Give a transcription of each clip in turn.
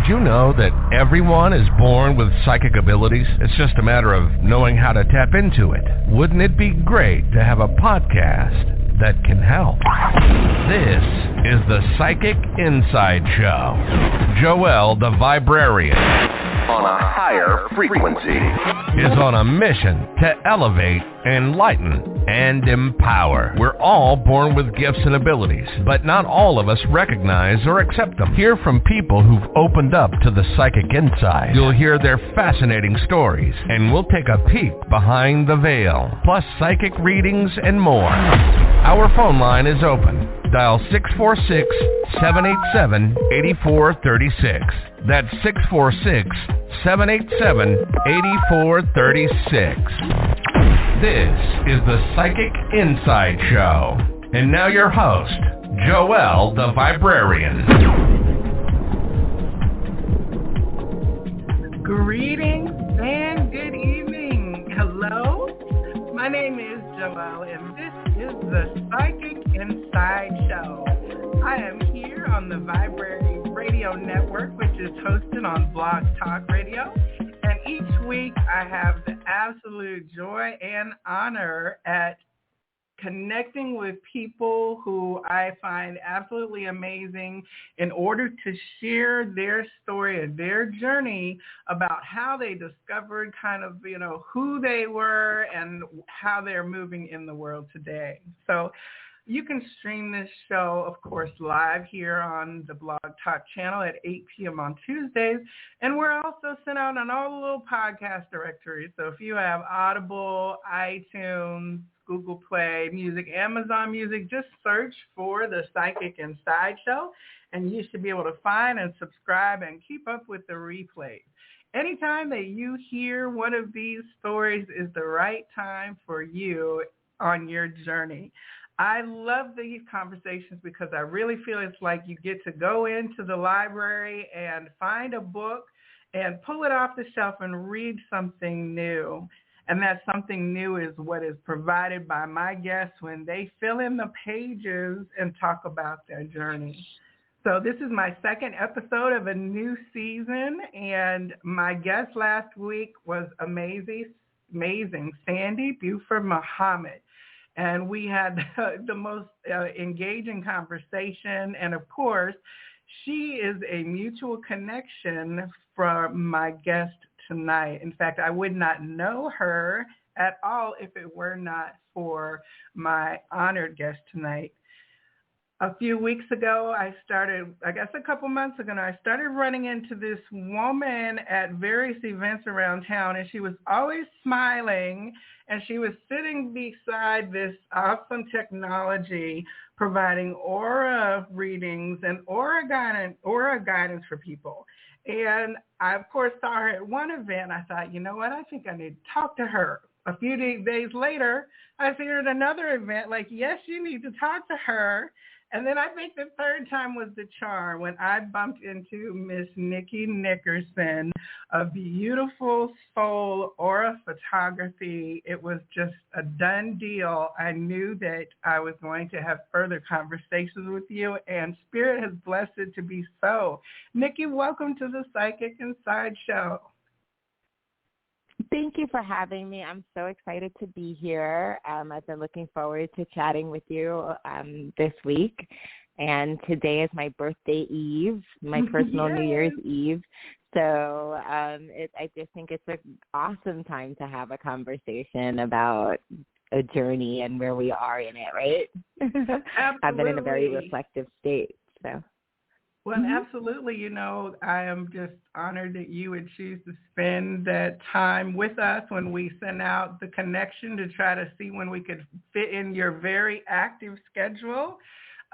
you know that everyone is born with psychic abilities? It's just a matter of knowing how to tap into it. Wouldn't it be great to have a podcast that can help? This is the Psychic Inside Show. Joelle, the Viberarian, on a higher frequency, is on a mission to elevate, enlighten, and empower. We're all born with gifts and abilities, but not all of us recognize or accept them. Hear from people who've opened up to the psychic inside. You'll hear their fascinating stories, and we'll take a peek behind the veil, plus psychic readings and more. Our phone line is open. Dial 646-787-8436. That's 646-787-8436. This is the Psychic Inside Show. And now your host, Joelle, the Viberarian. Greetings and good evening. Hello, my name is Joelle, and this is the Psychic Inside Show. I am here on the Viberarian Radio Network, which is hosted on Blog Talk Radio. And each week I have the absolute joy and honor at connecting with people who I find absolutely amazing in order to share their story and their journey about how they discovered kind of, who they were and how they're moving in the world today. So you can stream this show, of course, live here on the Blog Talk channel at 8 p.m. on Tuesdays. And we're also sent out on all the little podcast directories. So if you have Audible, iTunes, Google Play Music, Amazon Music, just search for the Psychic Inside Show, and you should be able to find and subscribe and keep up with the replays. Anytime that you hear one of these stories is the right time for you on your journey. I love these conversations because I really feel it's like you get to go into the library and find a book and pull it off the shelf and read something new. And that something new is what is provided by my guests when they fill in the pages and talk about their journey. So this is my second episode of a new season, and my guest last week was amazing Sandy Buford Muhammad. And we had the most engaging conversation. And of course, she is a mutual connection from my guest tonight. In fact, I would not know her at all if it were not for my honored guest tonight. A few weeks ago, a couple months ago, I started running into this woman at various events around town, and she was always smiling, and she was sitting beside this awesome technology providing aura readings and aura guidance for people. And I, of course, saw her at one event. I thought, you know what, I think I need to talk to her. A few days later, I figured another event, like, yes, you need to talk to her. And then I think the third time was the charm when I bumped into Miss Nikki Nickerson of BeYOUtiful Soul Aura Photography. It was just a done deal. I knew that I was going to have further conversations with you, and Spirit has blessed it to be so. Nikki, welcome to the Psychic Inside Show. Thank you for having me. I'm so excited to be here. I've been looking forward to chatting with you this week. And today is my birthday eve, my personal New Year's Eve. So I just think it's an awesome time to have a conversation about a journey and where we are in it, right? I've been in a very reflective state. So. Well, absolutely. I am just honored that you would choose to spend that time with us when we sent out the connection to try to see when we could fit in your very active schedule.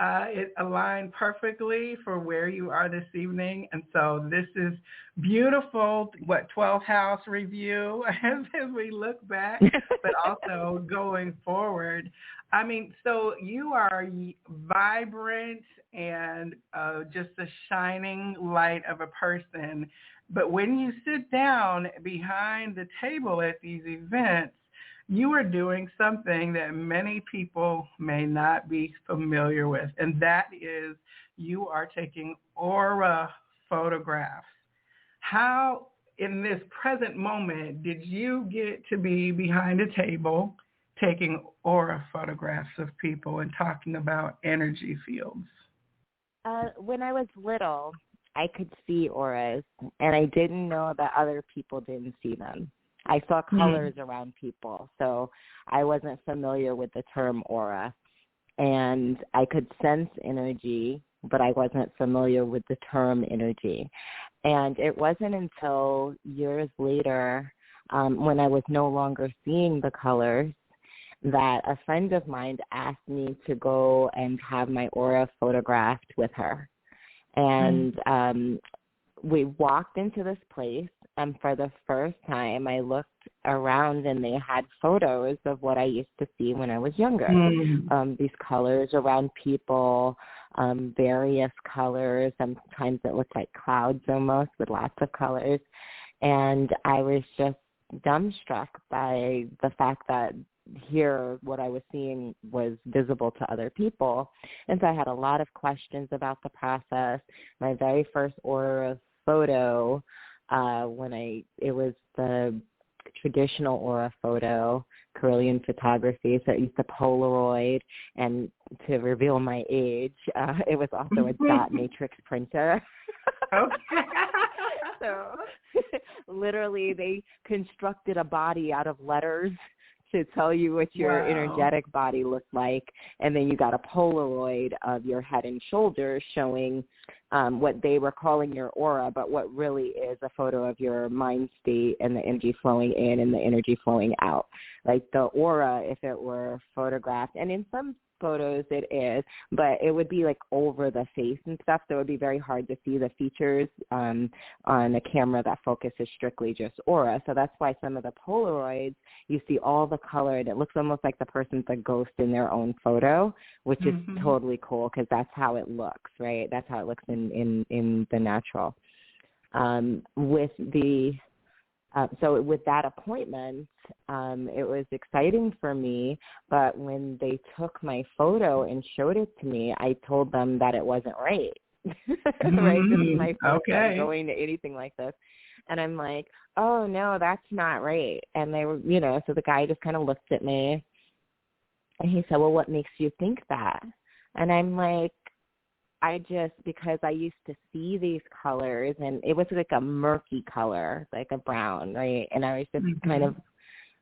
It aligned perfectly for where you are this evening. And so this is beautiful, 12th house review as we look back, but also going forward. I mean, so you are vibrant and just a shining light of a person. But when you sit down behind the table at these events, you are doing something that many people may not be familiar with, and that is you are taking aura photographs. how in this present moment did you get to be behind a table taking aura photographs of people and talking about energy fields? When I was little, I could see auras, and I didn't know that other people didn't see them. I saw colors around people, so I wasn't familiar with the term aura. And I could sense energy, but I wasn't familiar with the term energy. And it wasn't until years later, when I was no longer seeing the colors, that a friend of mine asked me to go and have my aura photographed with her. And we walked into this place, and for the first time, I looked around, and they had photos of what I used to see when I was younger. These colors around people, various colors. Sometimes it looked like clouds almost with lots of colors. And I was just dumbstruck by the fact that here what I was seeing was visible to other people. And so I had a lot of questions about the process. My very first aura photo, it was the traditional aura photo, Korean photography, so it used a Polaroid, and to reveal my age, it was also a dot matrix printer. So literally they constructed a body out of letters to tell you what your energetic body looked like, and then you got a Polaroid of your head and shoulders showing what they were calling your aura, but what really is a photo of your mind state and the energy flowing in and the energy flowing out. Like the aura, if it were photographed, and in some photos it is, but it would be like over the face and stuff, so it would be very hard to see the features on a camera that focuses strictly just aura. So that's why some of the Polaroids, you see all the color, and it looks almost like the person's a ghost in their own photo, which is totally cool because that's how it looks, right? That's how it looks in the natural. So with that appointment, it was exciting for me, but when they took my photo and showed it to me, I told them that it wasn't right. Right? This is my first time going to anything like this. And I'm like, oh, no, that's not right. And they were, so the guy just kind of looked at me, and he said, well, what makes you think that? And I'm like, because I used to see these colors, and it was like a murky color, like a brown, right? And I was just kind of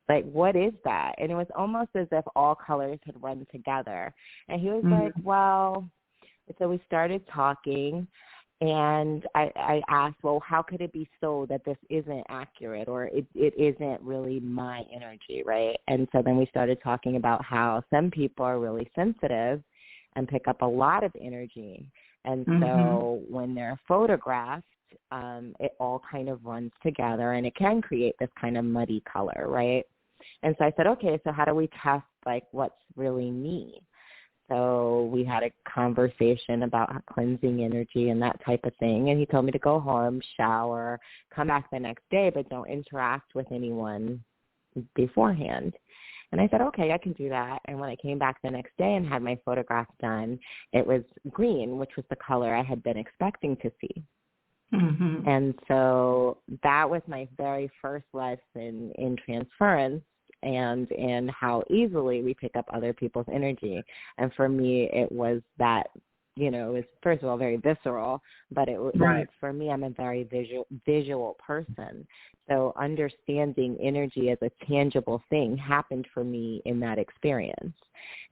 like, what is that? And it was almost as if all colors had run together. And he was like, well, so we started talking, and I asked, well, how could it be so that this isn't accurate, or it isn't really my energy, right? And so then we started talking about how some people are really sensitive and pick up a lot of energy. And so when they're photographed, it all kind of runs together, and it can create this kind of muddy color, right? And so I said, okay, so how do we test, like, what's really me? So we had a conversation about cleansing energy and that type of thing. And he told me to go home, shower, come back the next day, but don't interact with anyone beforehand. And I said, okay, I can do that. And when I came back the next day and had my photograph done, it was green, which was the color I had been expecting to see. And so that was my very first lesson in transference and in how easily we pick up other people's energy. And for me, it was that, it was, first of all, very visceral, but it was, for me, I'm a very visual person. So understanding energy as a tangible thing happened for me in that experience.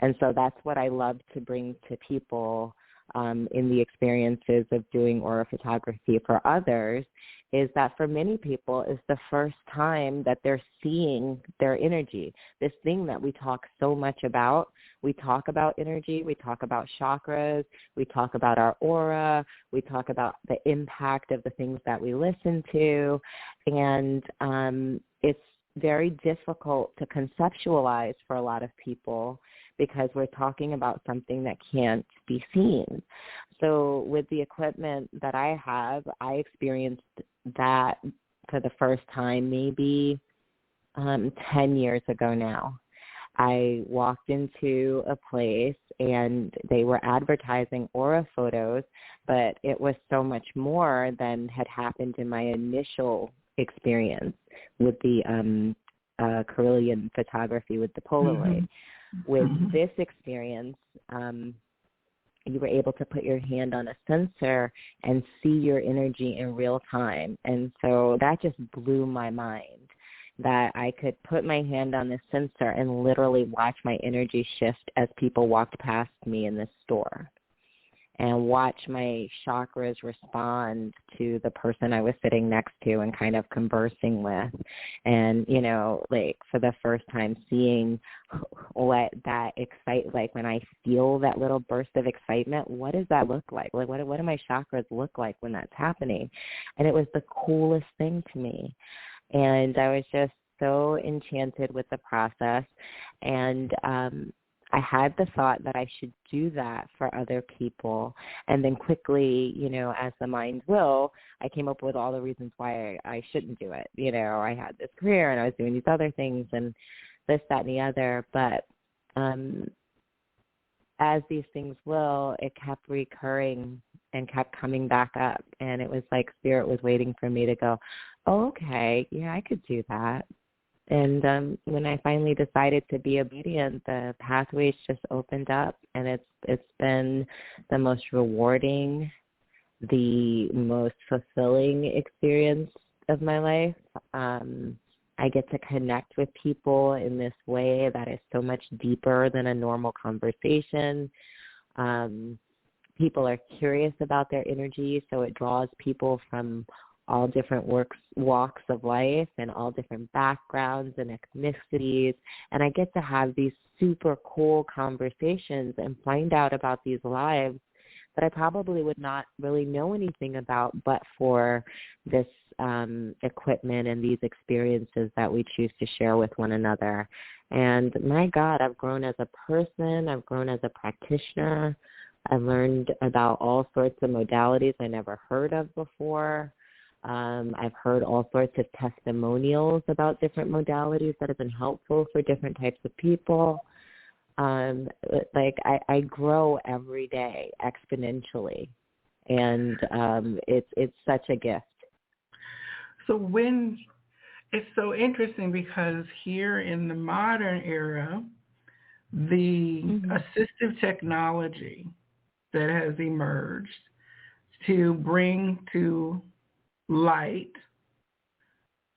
And so that's what I love to bring to people in the experiences of doing aura photography for others, is that for many people it's the first time that they're seeing their energy, this thing that we talk so much about. We talk about energy, we talk about chakras, we talk about our aura, we talk about the impact of the things that we listen to, and it's very difficult to conceptualize for a lot of people because we're talking about something that can't be seen. So with the equipment that I have, I experienced that for the first time maybe 10 years ago now. I walked into a place and they were advertising aura photos, but it was so much more than had happened in my initial experience with the Carillion photography with the Polaroid. With this experience, you were able to put your hand on a sensor and see your energy in real time. And so that just blew my mind, that I could put my hand on this sensor and literally watch my energy shift as people walked past me in this store, and watch my chakras respond to the person I was sitting next to and kind of conversing with. And, you know, like for the first time seeing what that like when I feel that little burst of excitement, what does that look like? Like, what do my chakras look like when that's happening? And it was the coolest thing to me. And I was just so enchanted with the process. And, I had the thought that I should do that for other people. And then quickly, you know, as the mind will, I came up with all the reasons why I shouldn't do it. You know, I had this career and I was doing these other things and this, that, and the other. But as these things will, it kept recurring and kept coming back up. And it was like Spirit was waiting for me to go, oh, okay, yeah, I could do that. And when I finally decided to be obedient, the pathways just opened up, and it's been the most rewarding, the most fulfilling experience of my life. I get to connect with people in this way that is so much deeper than a normal conversation. People are curious about their energy, so it draws people from all different walks of life and all different backgrounds and ethnicities. And I get to have these super cool conversations and find out about these lives that I probably would not really know anything about but for this equipment and these experiences that we choose to share with one another. And my God, I've grown as a person. I've grown as a practitioner. I've learned about all sorts of modalities I never heard of before. I've heard all sorts of testimonials about different modalities that have been helpful for different types of people. Like I grow every day exponentially, and it's such a gift. So it's so interesting because here in the modern era, the assistive technology that has emerged to bring to light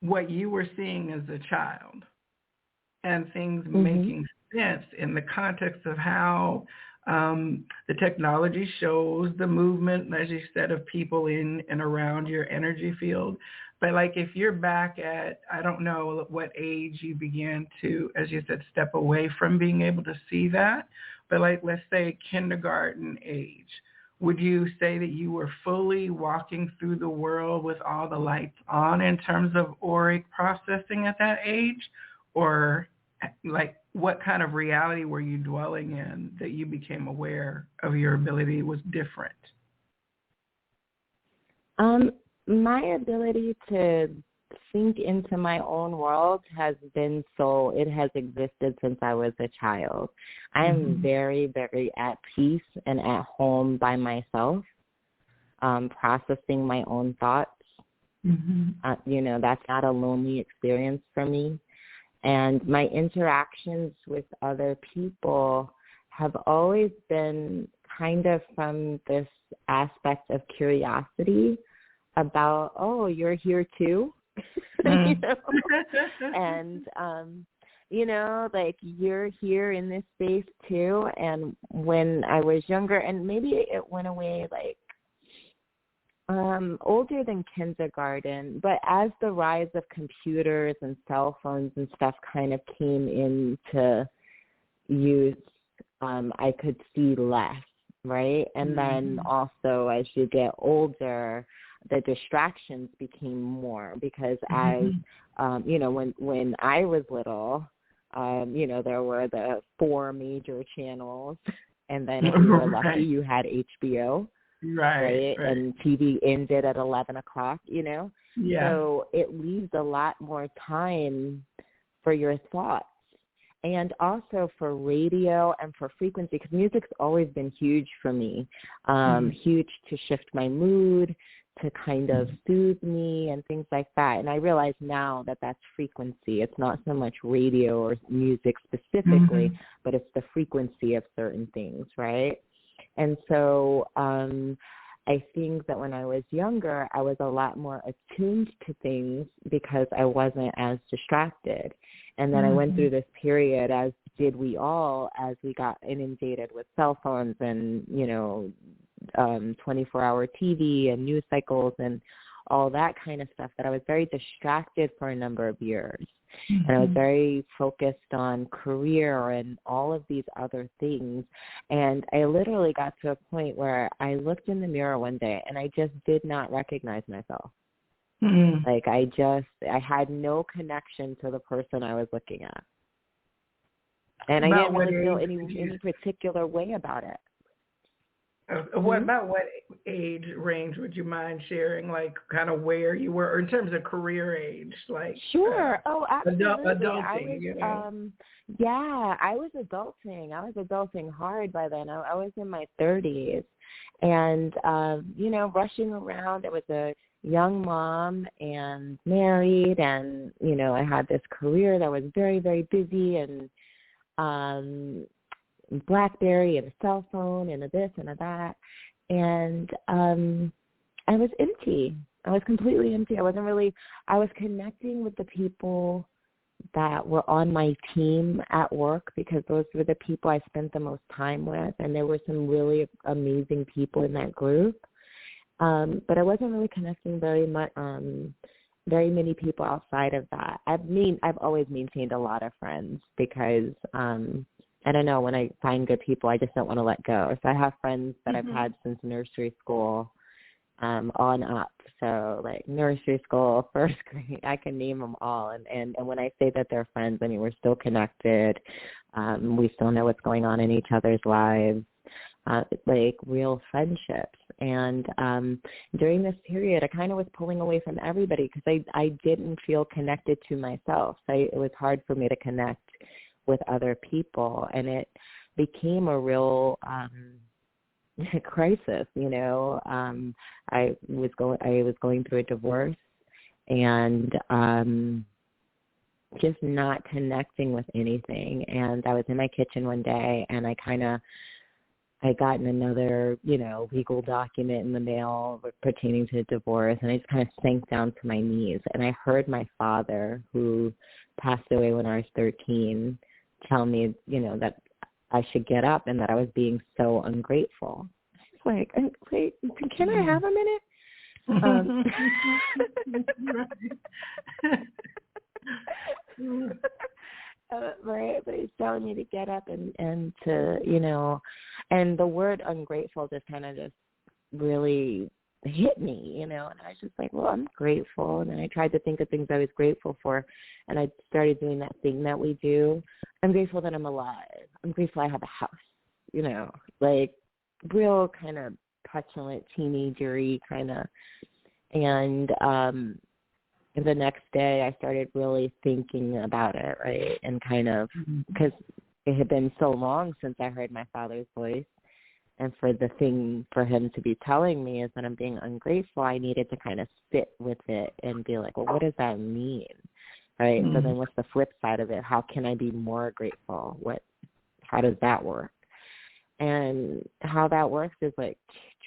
what you were seeing as a child and things making sense in the context of how the technology shows the movement, as you said, of people in and around your energy field. But like if you're back at, I don't know what age you began to, as you said, step away from being able to see that, but like let's say kindergarten age, would you say that you were fully walking through the world with all the lights on in terms of auric processing at that age? Or like what kind of reality were you dwelling in that you became aware of your ability was different? My ability to sink into my own world has existed since I was a child. I am very, very at peace and at home by myself, processing my own thoughts. You know, that's not a lonely experience for me. And my interactions with other people have always been kind of from this aspect of curiosity about, oh, you're here too? You know? And, you know, like you're here in this space too. And when I was younger, and maybe it went away like older than kindergarten, but as the rise of computers and cell phones and stuff kind of came into use, I could see less, right? And then also as you get older, the distractions became more because as, you know, when I was little, you know, there were the 4 major channels, and then if you were lucky, you had HBO. Right. And TV ended at 11 o'clock, you know? Yeah. So it leaves a lot more time for your thoughts. and also for radio and for frequency, because music's always been huge for me, huge to shift my mood, to kind of soothe me and things like that. And I realize now that that's frequency. It's not so much radio or music specifically, but it's the frequency of certain things, right? And so I think that when I was younger, I was a lot more attuned to things because I wasn't as distracted. And then I went through this period, as did we all, as we got inundated with cell phones and, 24-hour TV and news cycles and all that kind of stuff, that I was very distracted for a number of years. And I was very focused on career and all of these other things. And I literally got to a point where I looked in the mirror one day and I just did not recognize myself. Like I had no connection to the person I was looking at. And I didn't really feel any particular way about it. About what age range would you mind sharing, like kind of where you were, or in terms of career age? Like sure. Absolutely. Adulting, I was adulting. I was adulting hard by then. I was in my 30s and, rushing around. I was a young mom and married, and, I had this career that was very, very busy, and BlackBerry and a cell phone and a this and a that. And I was empty. I was completely empty. I was connecting with the people that were on my team at work, because those were the people I spent the most time with. And there were some really amazing people in that group. But I wasn't really connecting very many people outside of that. I've always maintained a lot of friends because, I don't know, when I find good people, I just don't want to let go. So I have friends that I've had since nursery school on up. So like nursery school, first grade, I can name them all. And when I say that they're friends, I mean, we're still connected. We still know what's going on in each other's lives, like real friendships. And during this period, I kind of was pulling away from everybody because I didn't feel connected to myself. So it was hard for me to connect with other people, and it became a real crisis. I was going through a divorce, and just not connecting with anything. And I was in my kitchen one day, and I gotten another, legal document in the mail pertaining to divorce, and I just kind of sank down to my knees. And I heard my father, who passed away when I was 13, tell me, that I should get up and that I was being so ungrateful. It's like, wait, can I have a minute? Right, but he's telling me to get up and to, and the word ungrateful just kind of just really hit me, and I was just like, well, I'm grateful. And then I tried to think of things I was grateful for, and I started doing that thing that we do. I'm grateful that I'm alive. I'm grateful I have a house, like real kind of petulant, teenagery kind of. And the next day I started really thinking about it, right? And kind of, because it had been so long since I heard my father's voice. And for him to be telling me is that I'm being ungrateful, I needed to kind of sit with it and be like, well, what does that mean? Right? So then what's the flip side of it? How can I be more grateful? How does that work? And how that works is like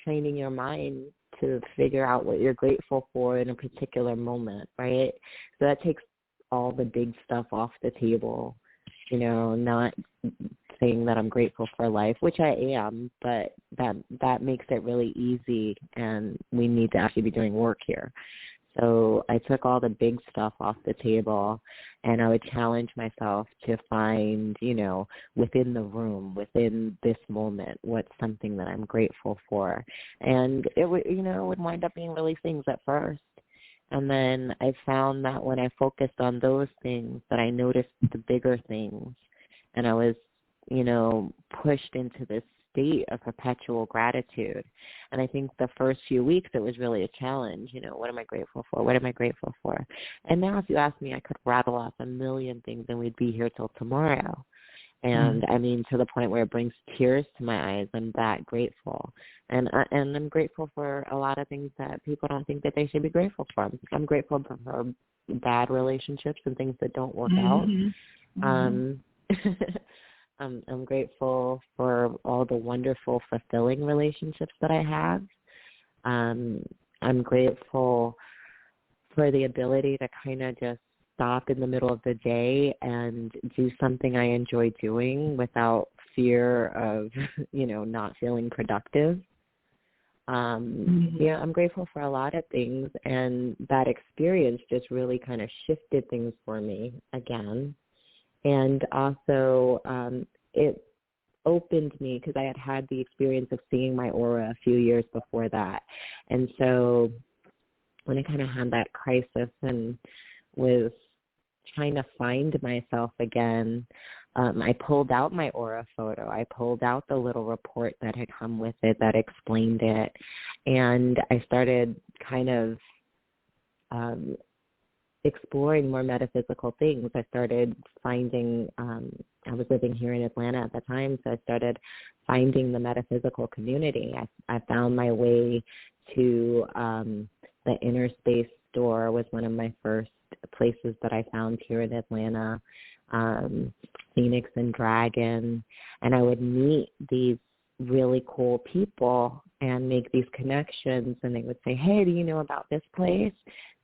training your mind to figure out what you're grateful for in a particular moment, right? So that takes all the big stuff off the table, not saying that I'm grateful for life, which I am, but that makes it really easy, and we need to actually be doing work here. So I took all the big stuff off the table, and I would challenge myself to find, within the room, within this moment, what's something that I'm grateful for. And it would, it would wind up being really things at first. And then I found that when I focused on those things, that I noticed the bigger things, and I was, pushed into this state of perpetual gratitude. And I think the first few weeks it was really a challenge. What am I grateful for? What am I grateful for? And now if you ask me, I could rattle off a million things and we'd be here till tomorrow. And I mean, to the point where it brings tears to my eyes. I'm that grateful. And I'm grateful for a lot of things that people don't think that they should be grateful for. I'm grateful for bad relationships and things that don't work out. I'm grateful for all the wonderful, fulfilling relationships that I have. I'm grateful for the ability to kind of just stop in the middle of the day and do something I enjoy doing without fear of, not feeling productive. Yeah, I'm grateful for a lot of things, and that experience just really kind of shifted things for me again. And also, it opened me because I had the experience of seeing my aura a few years before that. And so when I kind of had that crisis and was trying to find myself again, I pulled out my aura photo. I pulled out the little report that had come with it that explained it. And I started kind of exploring more metaphysical things. I started finding, I was living here in Atlanta at the time, so I started finding the metaphysical community. I found my way to the Inner Space store was one of my first places that I found here in Atlanta, Phoenix and Dragon, and I would meet these really cool people and make these connections, and they would say, hey, do you know about this place?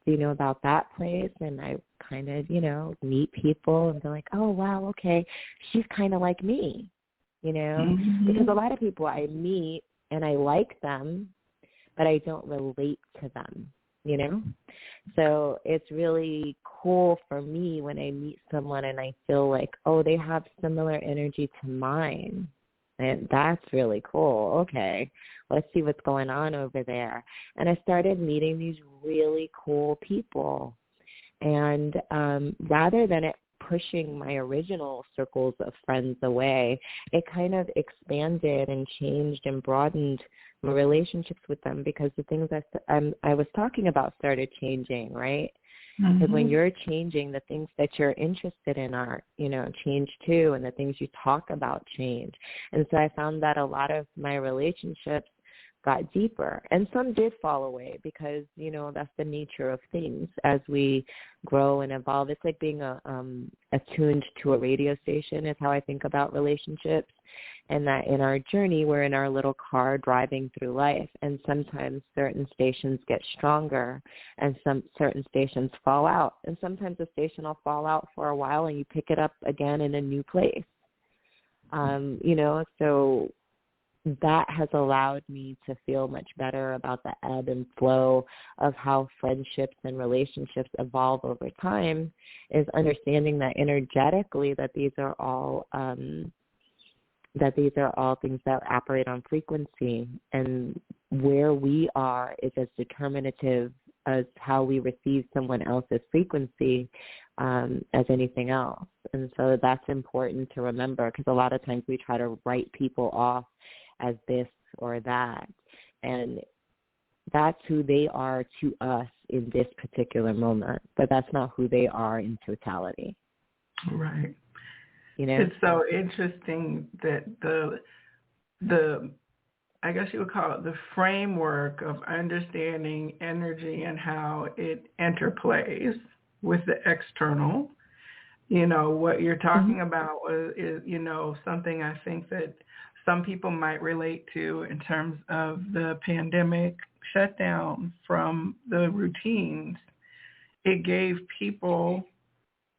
Do you know about that place? And I kind of, meet people and be like, oh, wow, okay, she's kind of like me, because a lot of people I meet and I like them, but I don't relate to them, So it's really cool for me when I meet someone and I feel like, oh, they have similar energy to mine. And that's really cool. Okay, let's see what's going on over there. And I started meeting these really cool people. And rather than it pushing my original circles of friends away, it kind of expanded and changed and broadened my relationships with them, because the things I was talking about started changing, right? Because when you're changing, the things that you're interested in are, change too, and the things you talk about change. And so I found that a lot of my relationships got deeper, and some did fall away because, that's the nature of things as we grow and evolve. It's like being attuned to a radio station is how I think about relationships. And that in our journey, we're in our little car driving through life, and sometimes certain stations get stronger and some certain stations fall out. And sometimes a station will fall out for a while and you pick it up again in a new place. So that has allowed me to feel much better about the ebb and flow of how friendships and relationships evolve over time, is understanding that energetically that these are all things that operate on frequency, and where we are is as determinative as how we receive someone else's frequency as anything else. And so that's important to remember, because a lot of times we try to write people off as this or that, and that's who they are to us in this particular moment, but that's not who they are in totality. Right. It's so interesting that the I guess you would call it the framework of understanding energy and how it interplays with the external. What you're talking about is something I think that some people might relate to in terms of the pandemic shutdown from the routines. It gave people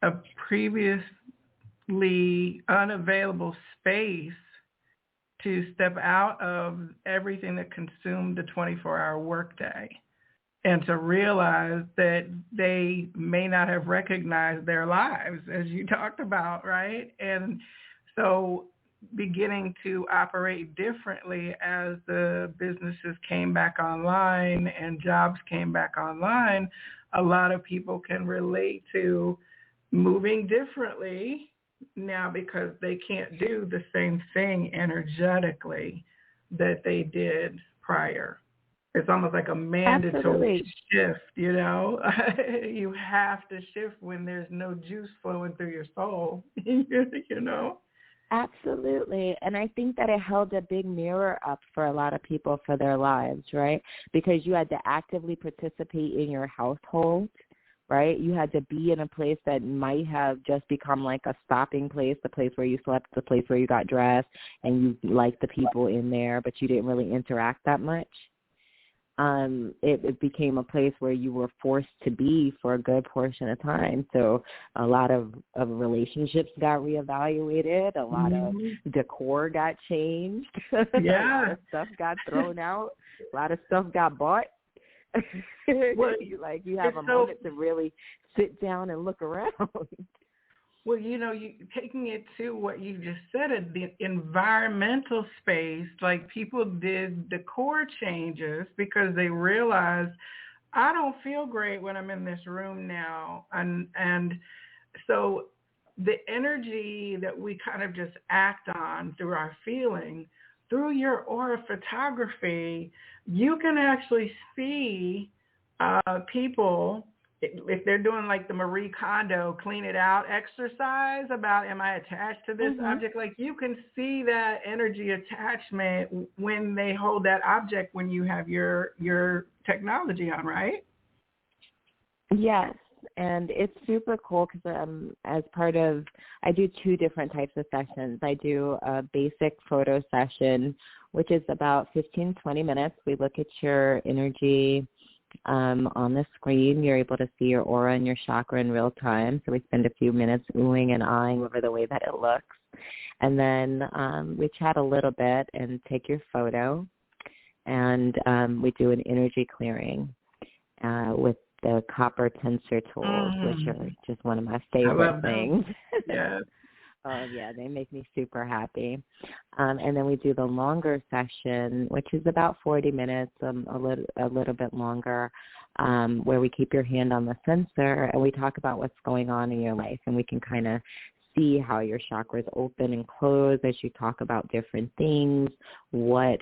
a previously unavailable space to step out of everything that consumed the 24-hour workday, and to realize that they may not have recognized their lives, as you talked about, right? And so beginning to operate differently as the businesses came back online and jobs came back online, a lot of people can relate to moving differently now because they can't do the same thing energetically that they did prior. It's almost like a mandatory shift, You have to shift when there's no juice flowing through your soul, Absolutely. And I think that it held a big mirror up for a lot of people for their lives, right? Because you had to actively participate in your household, right? You had to be in a place that might have just become like a stopping place, the place where you slept, the place where you got dressed, and you liked the people in there, but you didn't really interact that much. It became a place where you were forced to be for a good portion of time. So a lot of relationships got reevaluated. A lot of decor got changed. Yeah. A lot of stuff got thrown out. A lot of stuff got bought. Well, you have a moment to really sit down and look around. Well, you taking it to what you just said, the environmental space, like people did decor changes because they realized I don't feel great when I'm in this room now. And so the energy that we kind of just act on through our feeling, through your aura photography, you can actually see people, if they're doing like the Marie Kondo clean it out exercise about am I attached to this object, like you can see that energy attachment when they hold that object when you have your technology on, right? Yes, and it's super cool because as part of, I do two different types of sessions. I do a basic photo session, which is about 15, 20 minutes. We look at your energy on the screen. You're able to see your aura and your chakra in real time. So we spend a few minutes oohing and eyeing over the way that it looks. And then we chat a little bit and take your photo. And we do an energy clearing with the copper tensor tools, which are just one of my favorite things. Yeah. Oh, yeah, they make me super happy. And then we do the longer session, which is about 40 minutes, a little bit longer, where we keep your hand on the sensor and we talk about what's going on in your life, and we can kind of see how your chakras open and close as you talk about different things, what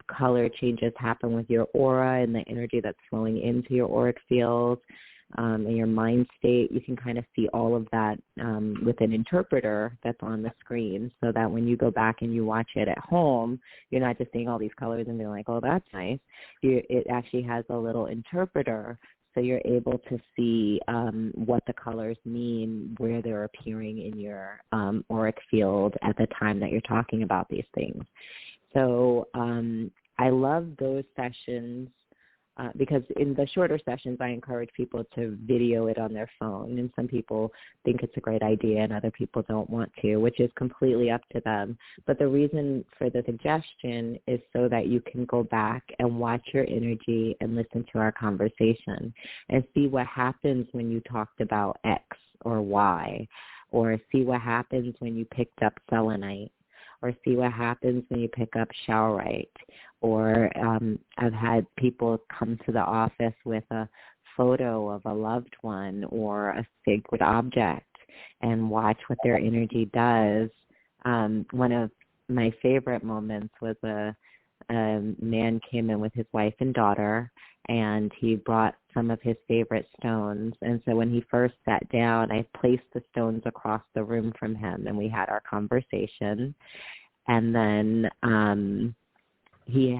color changes happen with your aura and the energy that's flowing into your auric field. In your mind state, you can kind of see all of that with an interpreter that's on the screen, so that when you go back and you watch it at home, you're not just seeing all these colors and being like, oh, that's nice. It actually has a little interpreter, so you're able to see what the colors mean, where they're appearing in your auric field at the time that you're talking about these things. So I love those sessions. Because in the shorter sessions, I encourage people to video it on their phone, and some people think it's a great idea and other people don't want to, which is completely up to them. But the reason for the suggestion is so that you can go back and watch your energy and listen to our conversation and see what happens when you talked about X or Y, or see what happens when you picked up selenite, or see what happens when you pick up showerite. Or I've had people come to the office with a photo of a loved one or a sacred object and watch what their energy does. One of my favorite moments was a man came in with his wife and daughter, and he brought some of his favorite stones. And so when he first sat down, I placed the stones across the room from him, and we had our conversation. And then he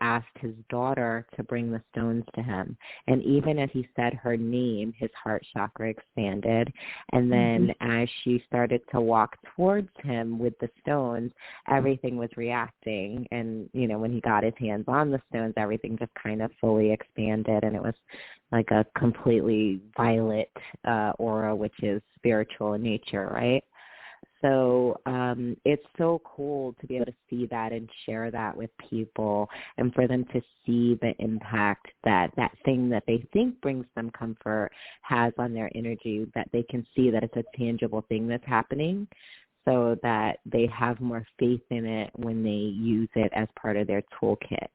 asked his daughter to bring the stones to him. And even as he said her name, his heart chakra expanded. And then as she started to walk towards him with the stones, everything was reacting. And, you know, when he got his hands on the stones, everything just kind of fully expanded. And it was like a completely violet aura, which is spiritual in nature, right? So it's so cool to be able to see that and share that with people, and for them to see the impact that that thing that they think brings them comfort has on their energy, that they can see that it's a tangible thing that's happening, so that they have more faith in it when they use it as part of their toolkit.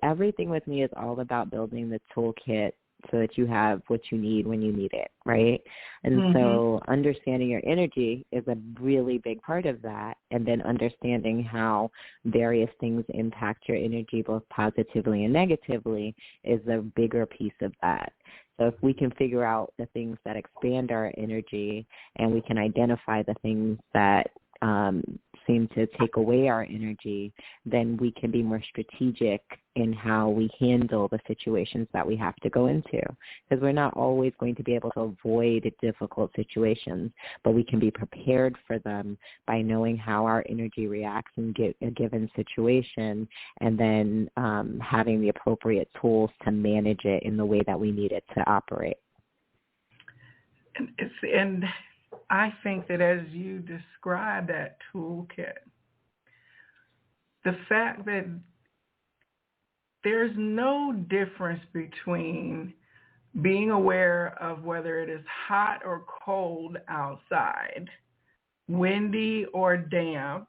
Everything with me is all about building the toolkit so that you have what you need when you need it, right? And so understanding your energy is a really big part of that, and then understanding how various things impact your energy both positively and negatively is a bigger piece of that. So if we can figure out the things that expand our energy, and we can identify the things that seem to take away our energy, then we can be more strategic in how we handle the situations that we have to go into. Because we're not always going to be able to avoid difficult situations, but we can be prepared for them by knowing how our energy reacts in a given situation, and then having the appropriate tools to manage it in the way that we need it to operate. And I think that as you describe that toolkit, the fact that there's no difference between being aware of whether it is hot or cold outside, windy or damp,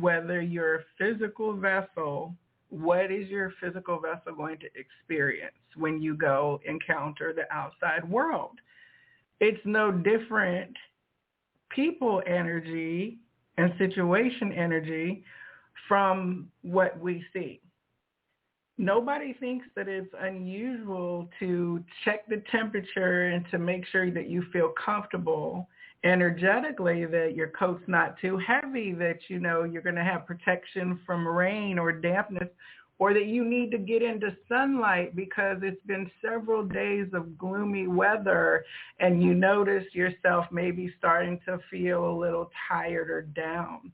whether your physical vessel, what is your physical vessel going to experience when you go encounter the outside world? It's no different people energy and situation energy from what we see. Nobody thinks that it's unusual to check the temperature and to make sure that you feel comfortable energetically, that your coat's not too heavy, that you know you're going to have protection from rain or dampness, or that you need to get into sunlight because it's been several days of gloomy weather and you notice yourself maybe starting to feel a little tired or down.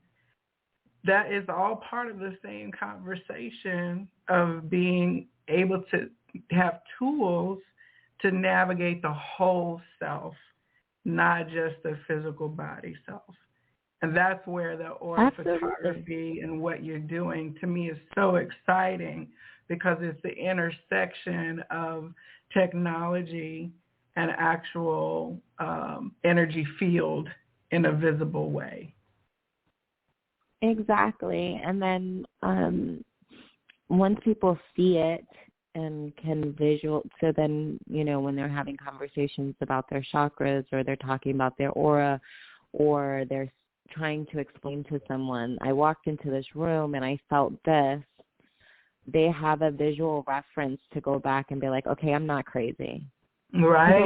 That is all part of the same conversation of being able to have tools to navigate the whole self, not just the physical body self. And that's where the aura photography and what you're doing, to me, is so exciting, because it's the intersection of technology and actual energy field in a visible way. Exactly. And then once people see it and can so then, you know, when they're having conversations about their chakras, or they're talking about their aura, or they're trying to explain to someone, I walked into this room and I felt this, they have a visual reference to go back and be like, okay, I'm not crazy. Right.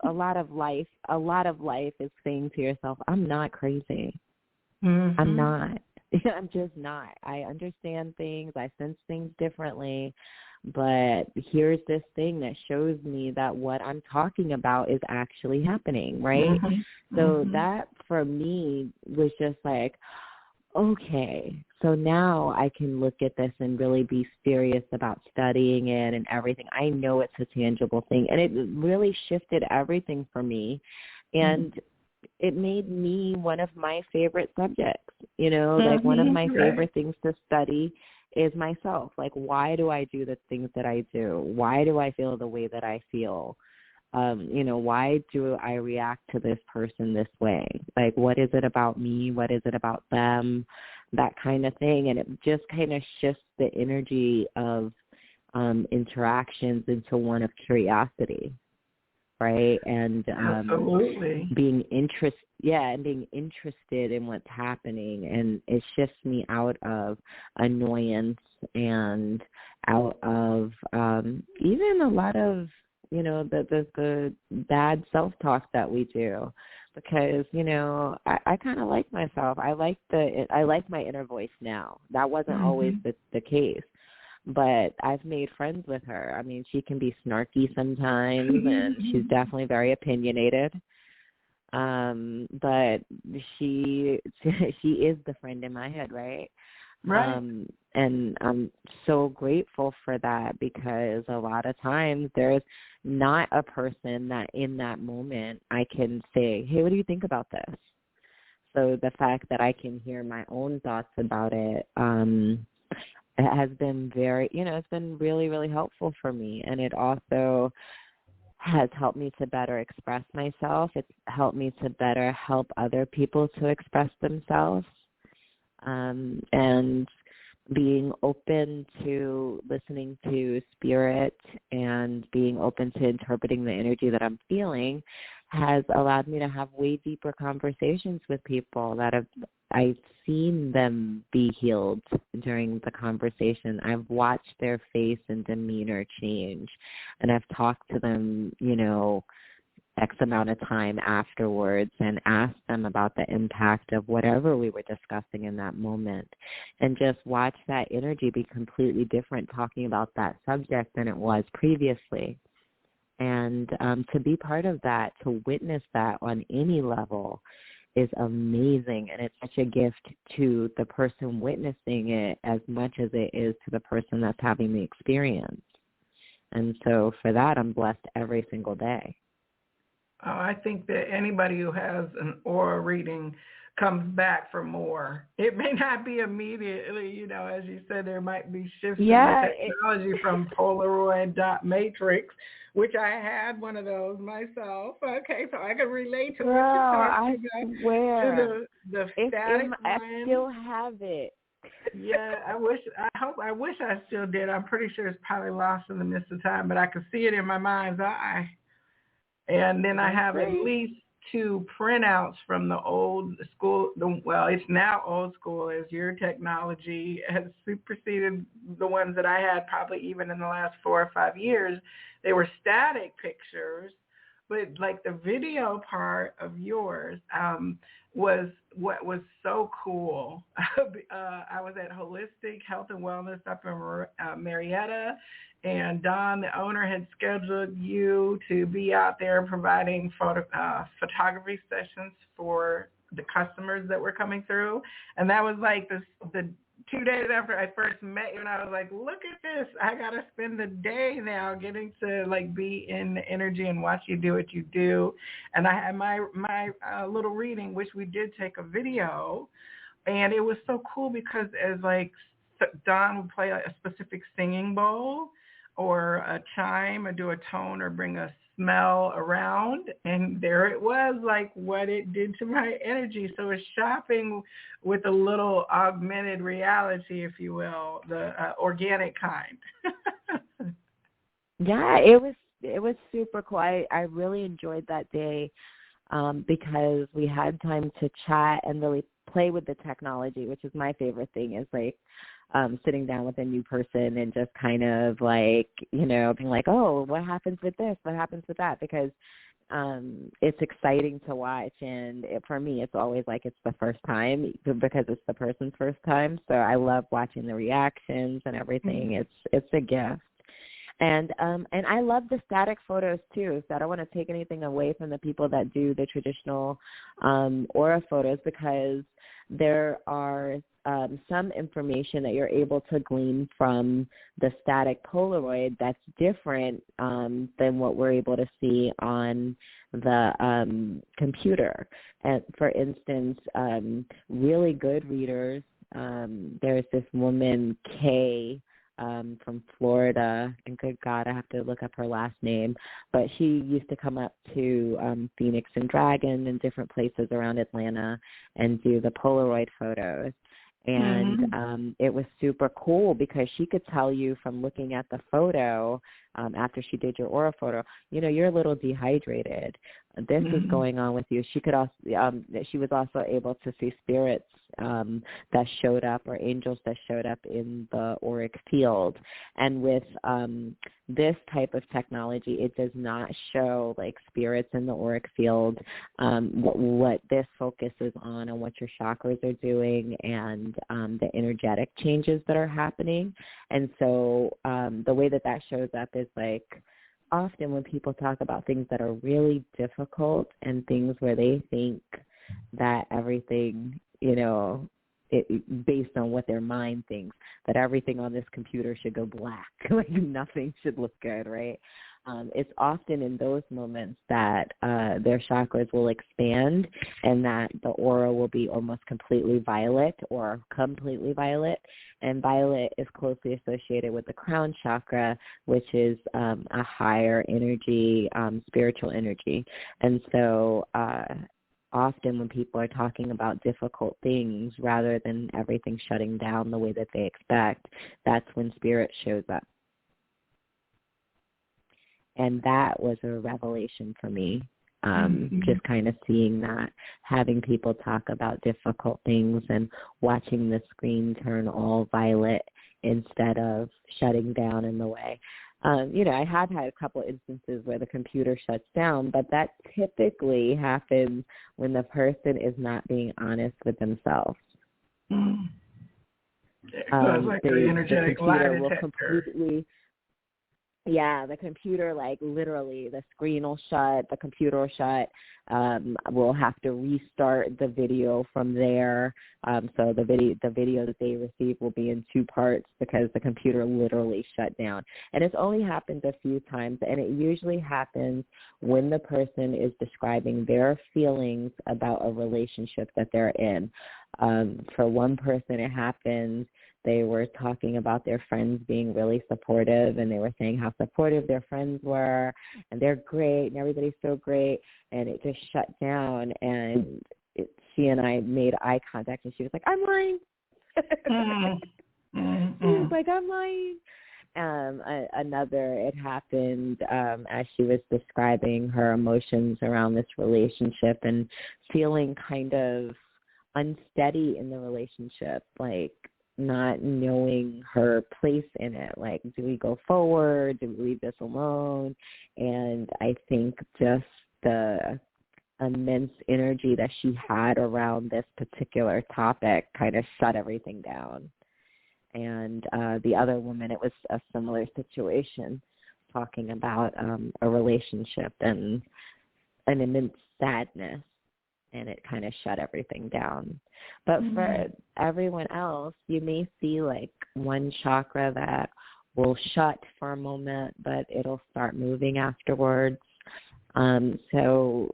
A lot of life is saying to yourself, I'm not crazy. Mm-hmm. I'm not. I'm just not. I understand things. I sense things differently. But here's this thing that shows me that what I'm talking about is actually happening, right? Mm-hmm. So that, for me, was just like, okay, so now I can look at this and really be serious about studying it and everything. I know it's a tangible thing. And it really shifted everything for me. And it made me one of my favorite subjects, you know, like one of my favorite things to study is myself. Like, why do I do the things that I do? Why do I feel the way that I feel? You know, why do I react to this person this way? Like, what is it about me? What is it about them? That kind of thing. And it just kind of shifts the energy of interactions into one of curiosity. Right. And being interested in what's happening, and it shifts me out of annoyance and out of even a lot of, you know, the bad self-talk that we do, because, you know, I kind of like myself. I like my inner voice now. That wasn't always the case. But I've made friends with her. I mean, she can be snarky sometimes, and she's definitely very opinionated. But she is the friend in my head, right? Right. And I'm so grateful for that, because a lot of times there's not a person that in that moment I can say, hey, what do you think about this? So the fact that I can hear my own thoughts about it, it has been it's been really, really helpful for me. And it also has helped me to better express myself. It's helped me to better help other people to express themselves. And being open to listening to spirit and being open to interpreting the energy that I'm feeling has allowed me to have way deeper conversations with people that I've seen them be healed during the conversation. I've watched their face and demeanor change, and I've talked to them, X amount of time afterwards and asked them about the impact of whatever we were discussing in that moment, and just watch that energy be completely different talking about that subject than it was previously. And to be part of that, to witness that on any level is amazing, and it's such a gift to the person witnessing it as much as it is to the person that's having the experience. And so for that, I'm blessed every single day. Oh, I think that anybody who has an aura reading comes back for more. It may not be immediately, as you said, there might be shifts in the technology from Polaroid dot matrix, which I had one of those myself. Okay, so I can relate to what you're talking about. I swear. The static I still have it. Yeah, I wish I still did. I'm pretty sure it's probably lost in the midst of time, but I could see it in my mind's eye. And then I have at least 2 printouts from the old school. Well, it's now old school, as your technology has superseded the ones that I had probably even in the last 4 or 5 years. They were static pictures, but like the video part of yours was what was so cool. I was at Holistic Health and Wellness up in Marietta, and Don, the owner, had scheduled you to be out there providing photography sessions for the customers that were coming through. And that was like the 2 days after I first met you, and I was like, look at this. I got to spend the day now getting to like be in the energy and watch you do what you do. And I had my little reading, which we did take a video, and it was so cool because as like Don would play a specific singing bowl or a chime or do a tone or bring a smell around, and there it was, like what it did to my energy. So it's shopping with a little augmented reality, if you will, the organic kind. Yeah, it was super cool. I really enjoyed that day because we had time to chat and really play with the technology, which is my favorite thing, is like sitting down with a new person and just kind of like, being like, oh, what happens with this? What happens with that? Because it's exciting to watch. And for me, it's always like it's the first time because it's the person's first time. So I love watching the reactions and everything. Mm-hmm. It's a gift. And I love the static photos too. So I don't want to take anything away from the people that do the traditional aura photos, because there are some information that you're able to glean from the static Polaroid that's different than what we're able to see on the computer. And for instance, really good readers, there's this woman, Kay, from Florida, and good God, I have to look up her last name, but she used to come up to Phoenix and Dragon and different places around Atlanta and do the Polaroid photos. And it was super cool because she could tell you from looking at the photo after she did your aura photo, you're a little dehydrated. This is going on with you. She could also, she was also able to see spirits that showed up, or angels that showed up in the auric field. And with this type of technology, it does not show like spirits in the auric field. What this focuses on and what your chakras are doing, and the energetic changes that are happening. And so the way that shows up is like, often when people talk about things that are really difficult and things where they think that everything, based on what their mind thinks, that everything on this computer should go black, like nothing should look good, right? It's often in those moments that their chakras will expand and that the aura will be almost completely violet or completely violet. And violet is closely associated with the crown chakra, which is a higher energy, spiritual energy. And so often when people are talking about difficult things, rather than everything shutting down the way that they expect, that's when spirit shows up. And that was a revelation for me. Just kind of seeing that, having people talk about difficult things and watching the screen turn all violet instead of shutting down in the way. I have had a couple instances where the computer shuts down, but that typically happens when the person is not being honest with themselves. So it's like an energetic lie detector. The computer, like literally, the screen will shut, the computer will shut. We'll have to restart the video from there. So the video that they receive will be in two parts because the computer literally shut down. And it's only happened a few times, and it usually happens when the person is describing their feelings about a relationship that they're in. For one person, it happened. They were talking about their friends being really supportive, and they were saying how supportive their friends were, and they're great, and everybody's so great, and it just shut down, and she and I made eye contact, and she was like, I'm lying. She was like, I'm lying. It happened as she was describing her emotions around this relationship and feeling kind of unsteady in the relationship, like not knowing her place in it. Like, do we go forward? Do we leave this alone? And I think just the immense energy that she had around this particular topic kind of shut everything down. And the other woman, it was a similar situation, talking about a relationship and an immense sadness, and it kind of shut everything down. But for everyone else, you may see like one chakra that will shut for a moment, but it'll start moving afterwards. So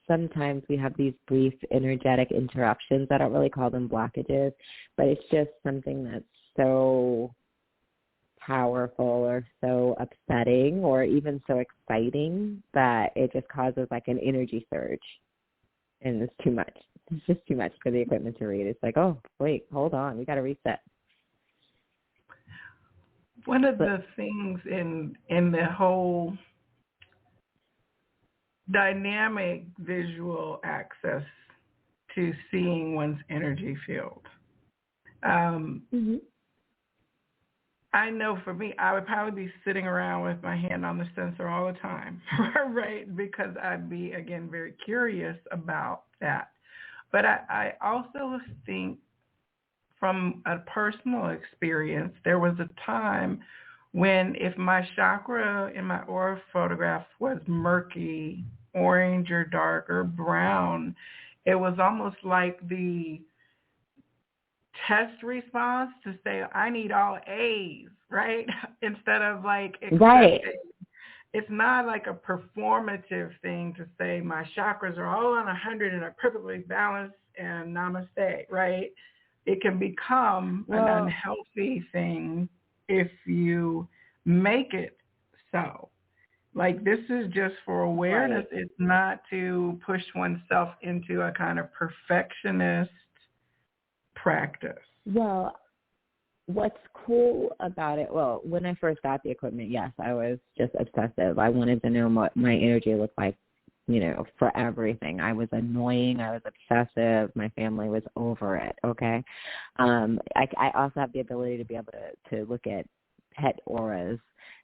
sometimes we have these brief energetic interruptions. I don't really call them blockages, but it's just something that's so powerful or so upsetting or even so exciting that it just causes like an energy surge. And it's too much. It's just too much for the equipment to read. It's like, oh, wait, hold on. We got to reset. One of the things in the whole dynamic visual access to seeing one's energy field, I know for me, I would probably be sitting around with my hand on the sensor all the time, right? Because I'd be, again, very curious about that. But I also think from a personal experience, there was a time when if my chakra in my aura photograph was murky, orange or dark or brown, it was almost like the test response to say, I need all A's, right? Instead of like accepting. Right. It's not like a performative thing to say my chakras are all on 100 and are perfectly balanced and namaste, right? It can become an unhealthy thing if you make it so. Like, this is just for awareness. Right. It's not to push oneself into a kind of perfectionist practice. Well, what's cool about it, when I first got the equipment, yes, I was just obsessive. I wanted to know what my energy looked like, for everything. I was annoying. I was obsessive. My family was over it, okay? I also have the ability to be able to look at pet auras,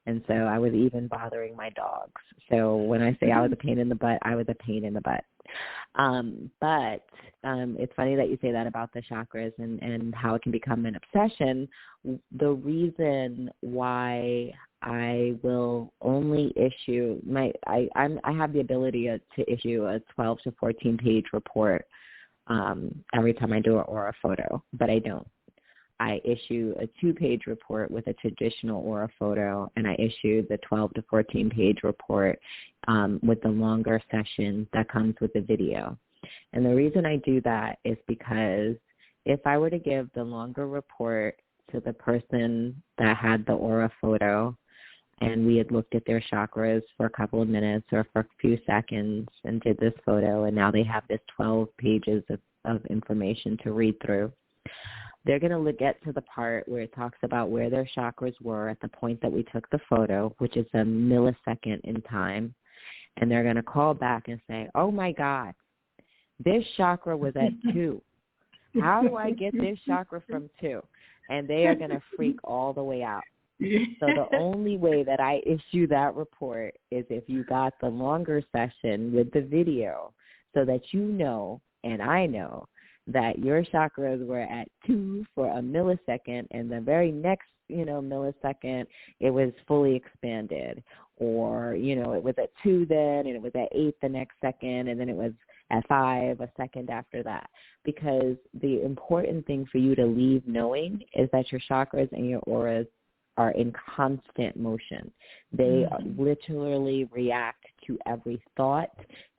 and so I was even bothering my dogs. So when I say I was a pain in the butt, I was a pain in the butt. But it's funny that you say that about the chakras and how it can become an obsession. The reason why I will only issue I have the ability to issue a 12 to 14 page report every time I do an aura photo, but I don't. I issue a 2-page report with a traditional aura photo, and I issue the 12 to 14 page report with the longer session that comes with the video. And the reason I do that is because if I were to give the longer report to the person that had the aura photo and we had looked at their chakras for a couple of minutes or for a few seconds and did this photo, and now they have this 12 pages of information to read through, they're going to get to the part where it talks about where their chakras were at the point that we took the photo, which is a millisecond in time. and they're going to call back and say, oh, my God, this chakra was at 2. How do I get this chakra from 2? And they are going to freak all the way out. So the only way that I issue that report is if you got the longer session with the video so that you know and I know that your chakras were at 2 for a millisecond, and the very next, millisecond, it was fully expanded. Or, it was at 2 then, and it was at 8 the next second, and then it was at 5 a second after that. Because the important thing for you to leave knowing is that your chakras and your auras are in constant motion. They literally react to every thought,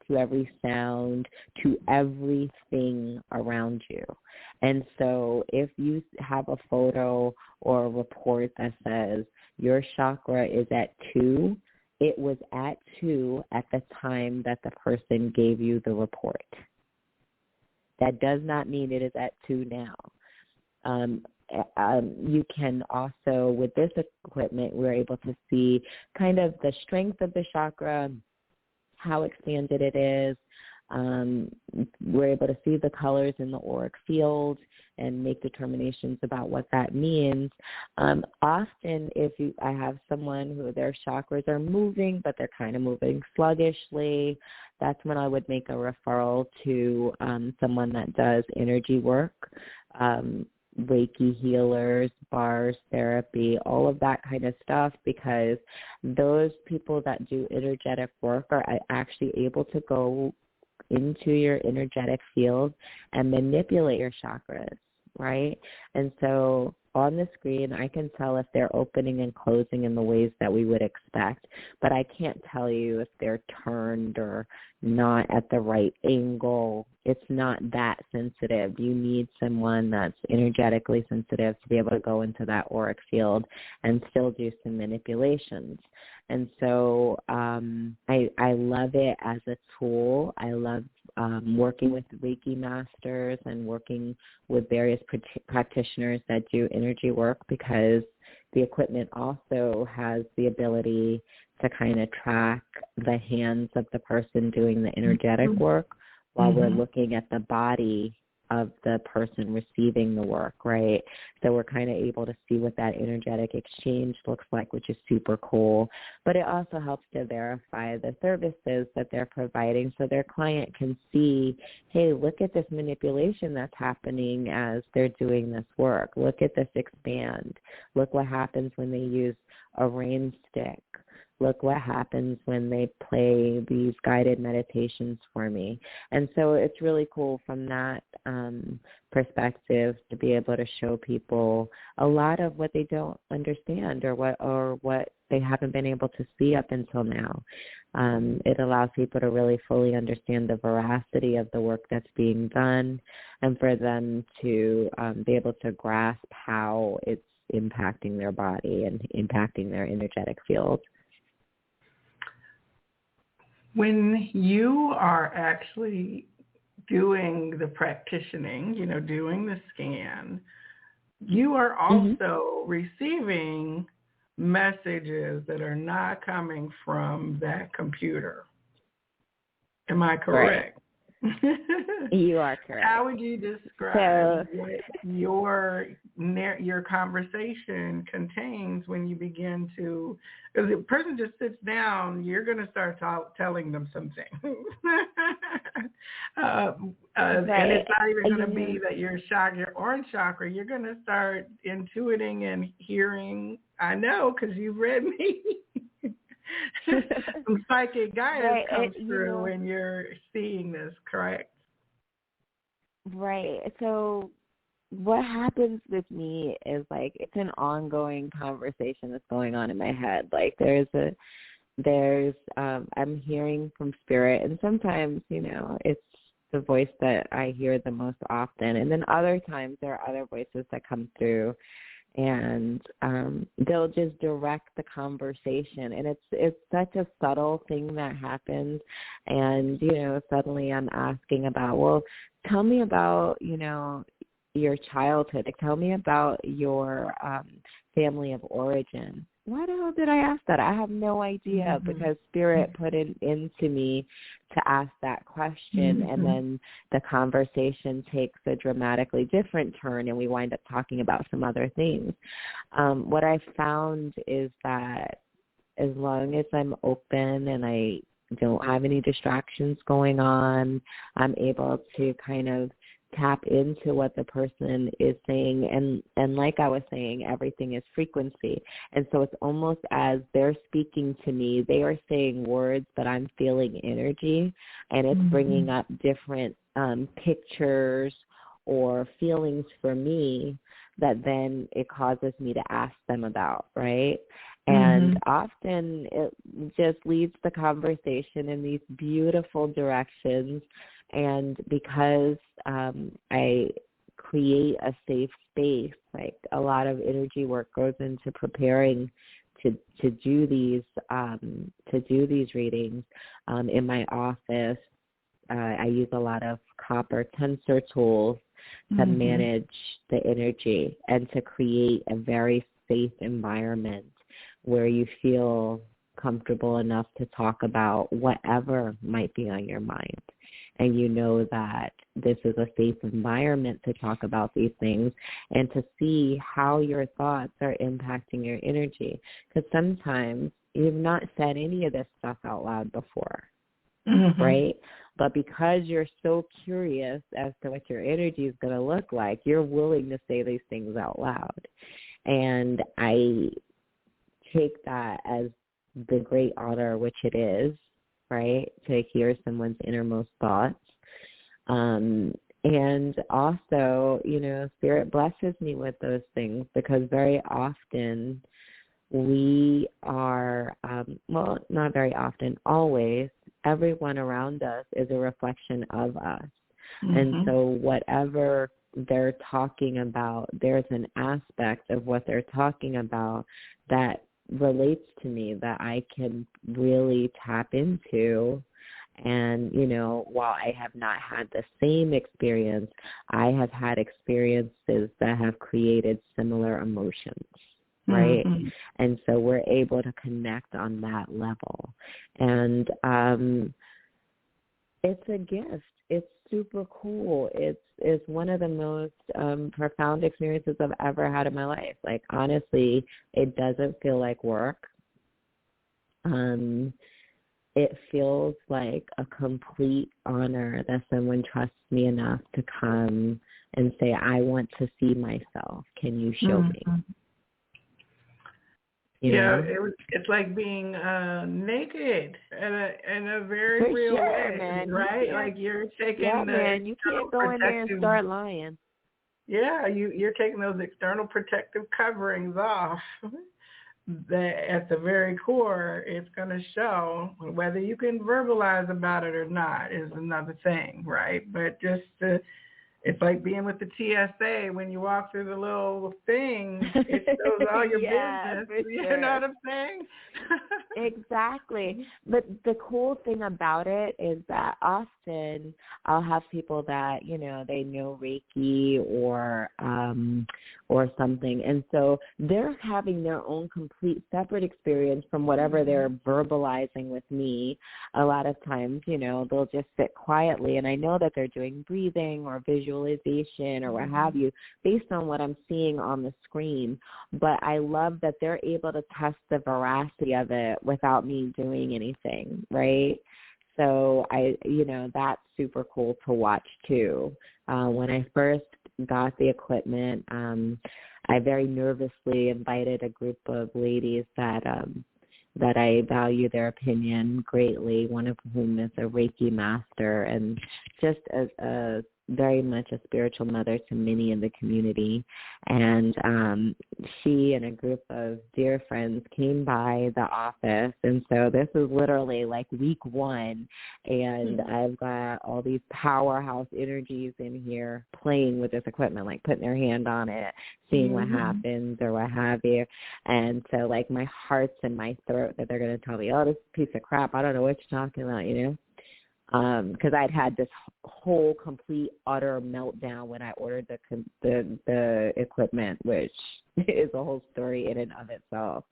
to every sound, to everything around you. And so if you have a photo or a report that says your chakra is at 2, it was at 2 at the time that the person gave you the report. That does not mean it is at 2 now. You can also, with this equipment, we're able to see kind of the strength of the chakra, how expanded it is. We're able to see the colors in the auric field and make determinations about what that means. Often, I have someone who their chakras are moving, but they're kind of moving sluggishly, that's when I would make a referral to someone that does energy work, Reiki healers, bars therapy, all of that kind of stuff, because those people that do energetic work are actually able to go into your energetic field and manipulate your chakras, right? And so on the screen, I can tell if they're opening and closing in the ways that we would expect, but I can't tell you if they're turned or not at the right angle. It's not that sensitive. You need someone that's energetically sensitive to be able to go into that auric field and still do some manipulations. And so I love it as a tool. I love working with Reiki masters and working with various practitioners that do energy work, because the equipment also has the ability to kind of track the hands of the person doing the energetic work while we're looking at the body of the person receiving the work, right? So we're kind of able to see what that energetic exchange looks like, which is super cool. But it also helps to verify the services that they're providing so their client can see, hey, look at this manipulation that's happening as they're doing this work. Look at this expand. Look what happens when they use a rain stick. Look what happens when they play these guided meditations for me. And so it's really cool from that perspective to be able to show people a lot of what they don't understand or what they haven't been able to see up until now. It allows people to really fully understand the veracity of the work that's being done, and for them to be able to grasp how it's impacting their body and impacting their energetic field. When you are actually doing the practicing, doing the scan, you are also receiving messages that are not coming from that computer. Am I correct? Right. You are correct. How would you describe what your conversation contains when you begin to, if the person just sits down, you're going to start telling them something. And it's not even going to be that your orange chakra, you're going to start intuiting and hearing, I know, because you've read me. Some psychic guidance comes through when you're seeing this, correct? Right. So what happens with me is it's an ongoing conversation that's going on in my head. I'm hearing from spirit, and sometimes, it's the voice that I hear the most often. And then other times there are other voices that come through, and they'll just direct the conversation. And it's such a subtle thing that happens. And, suddenly I'm asking about, well, tell me about, your childhood. Tell me about your family of origin. why the hell did I ask that? I have no idea, because Spirit put it into me to ask that question, and then the conversation takes a dramatically different turn, and we wind up talking about some other things. What I found is that as long as I'm open and I don't have any distractions going on, I'm able to kind of tap into what the person is saying. And like I was saying, everything is frequency. And so it's almost as they're speaking to me, they are saying words, but I'm feeling energy, and it's bringing up different pictures or feelings for me that then it causes me to ask them about, right? And often it just leads the conversation in these beautiful directions. And because I create a safe space, like a lot of energy work goes into preparing to do these readings. In my office, I use a lot of copper tensor tools to manage the energy and to create a very safe environment where you feel comfortable enough to talk about whatever might be on your mind. And you know that this is a safe environment to talk about these things and to see how your thoughts are impacting your energy. Because sometimes you've not said any of this stuff out loud before, right? But because you're so curious as to what your energy is going to look like, you're willing to say these things out loud. And I take that as the great honor which it is, right, to hear someone's innermost thoughts. And also, you know, Spirit blesses me with those things, because very often we are, well, not very often, always, everyone around us is a reflection of us. And so whatever they're talking about, there's an aspect of what they're talking about that relates to me that I can really tap into. And, you know, while I have not had the same experience, I have had experiences that have created similar emotions, right? And so we're able to connect on that level. And it's a gift. It's super cool. It's one of the most profound experiences I've ever had in my life. Like, honestly, it doesn't feel like work. It feels like a complete honor that someone trusts me enough to come and say, I want to see myself. Can you show me? You know? It's like being naked in a very For real sure, way, man. right? Like you're taking man, you can't go in there and start lying. Yeah, you're taking those external protective coverings off. That at the very core, it's going to show. Whether you can verbalize about it or not is another thing, right? But just it's like being with the TSA. When you walk through the little thing, it shows all your business. You know what I'm saying? Exactly. But the cool thing about it is that often I'll have people that, you know, they know Reiki or something. And so they're having their own complete separate experience from whatever they're verbalizing with me. A lot of times, you know, they'll just sit quietly, and I know that they're doing breathing or visualization or what have you based on what I'm seeing on the screen. But I love that they're able to test the veracity of it without me doing anything, right? So that's super cool to watch too. When I first got the equipment, I very nervously invited a group of ladies that I value their opinion greatly, one of whom is a Reiki master and just a very much a spiritual mother to many in the community. And she and a group of dear friends came by the office. And so this is literally like week one. And I've got all these powerhouse energies in here playing with this equipment, like putting their hand on it, seeing what happens or what have you. And so like my heart's in my throat that they're going to tell me, oh, this piece of crap, I don't know what you're talking about, you know? Because I'd had this whole complete utter meltdown when I ordered the equipment, which is a whole story in and of itself.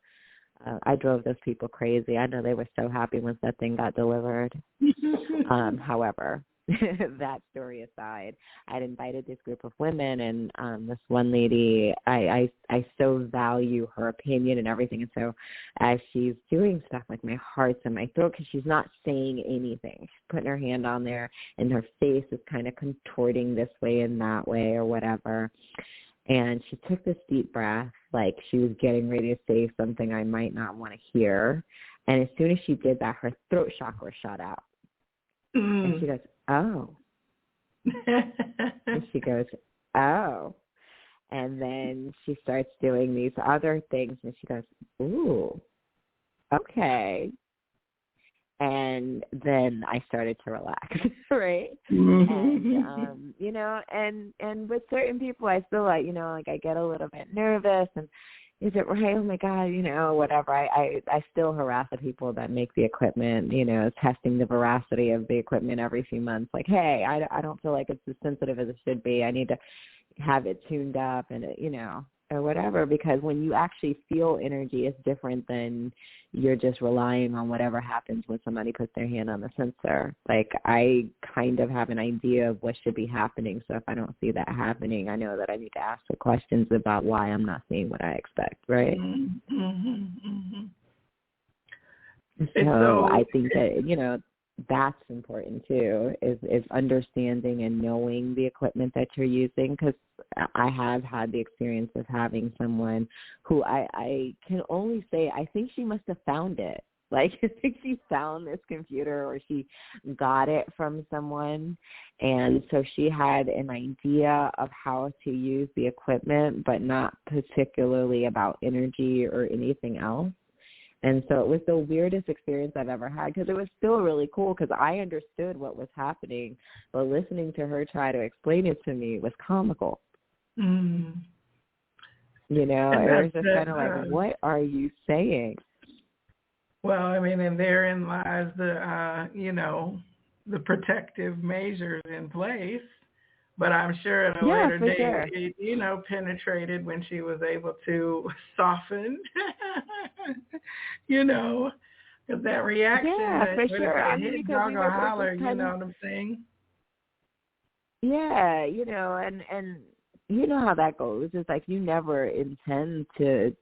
I drove those people crazy. I know they were so happy once that thing got delivered. However, that story aside, I'd invited this group of women, and this one lady, I so value her opinion and everything. And so as she's doing stuff, like my heart's in my throat because she's not saying anything. She's putting her hand on there, and her face is kind of contorting this way and that way or whatever. And she took this deep breath, like she was getting ready to say something I might not want to hear. And as soon as she did that, her throat chakra shut out. And she goes, oh. And she goes, oh. And then she starts doing these other things, and she goes, ooh, okay. And then I started to relax, right? And, you know, and with certain people, I feel like, you know, like I get a little bit nervous, and is it right? Oh my God, you know, whatever. I still harass the people that make the equipment, you know, testing the veracity of the equipment every few months. Like, hey, I don't feel like it's as sensitive as it should be. I need to have it tuned up and, you know, or whatever, because when you actually feel energy, it's different than you're just relying on whatever happens when somebody puts their hand on the sensor. Like, I kind of have an idea of what should be happening. So if I don't see that happening, I know that I need to ask the questions about why I'm not seeing what I expect, right? So I think that, you know, that's important too, is understanding and knowing the equipment that you're using, because I have had the experience of having someone who I can only say I think she must have found it. Like, I think she found this computer, or she got it from someone, and so she had an idea of how to use the equipment, but not particularly about energy or anything else. And so it was the weirdest experience I've ever had, because it was still really cool because I understood what was happening, but listening to her try to explain it to me was comical. You know, it was just kind of like, what are you saying? Well, I mean, and therein lies the, you know, the protective measures in place. But I'm sure at a later date, it, you know, penetrated when she was able to soften, you know, because that reaction, for sure. I mean, dog or holler, you know what I'm saying? Yeah, you know, and you know how that goes. It's like you never intend to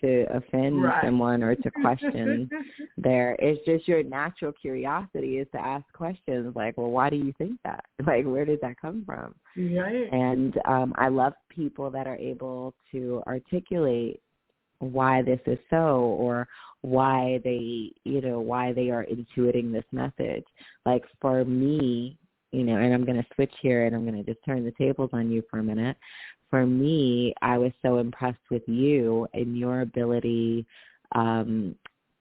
offend someone or to question it's just your natural curiosity is to ask questions like, well, why do you think that? Like, where did that come from? Right. And I love people that are able to articulate why this is so, or why they are intuiting this message. Like, for me, you know, and I'm going to switch here and I'm going to just turn the tables on you for a minute. For me, I was so impressed with you and your ability in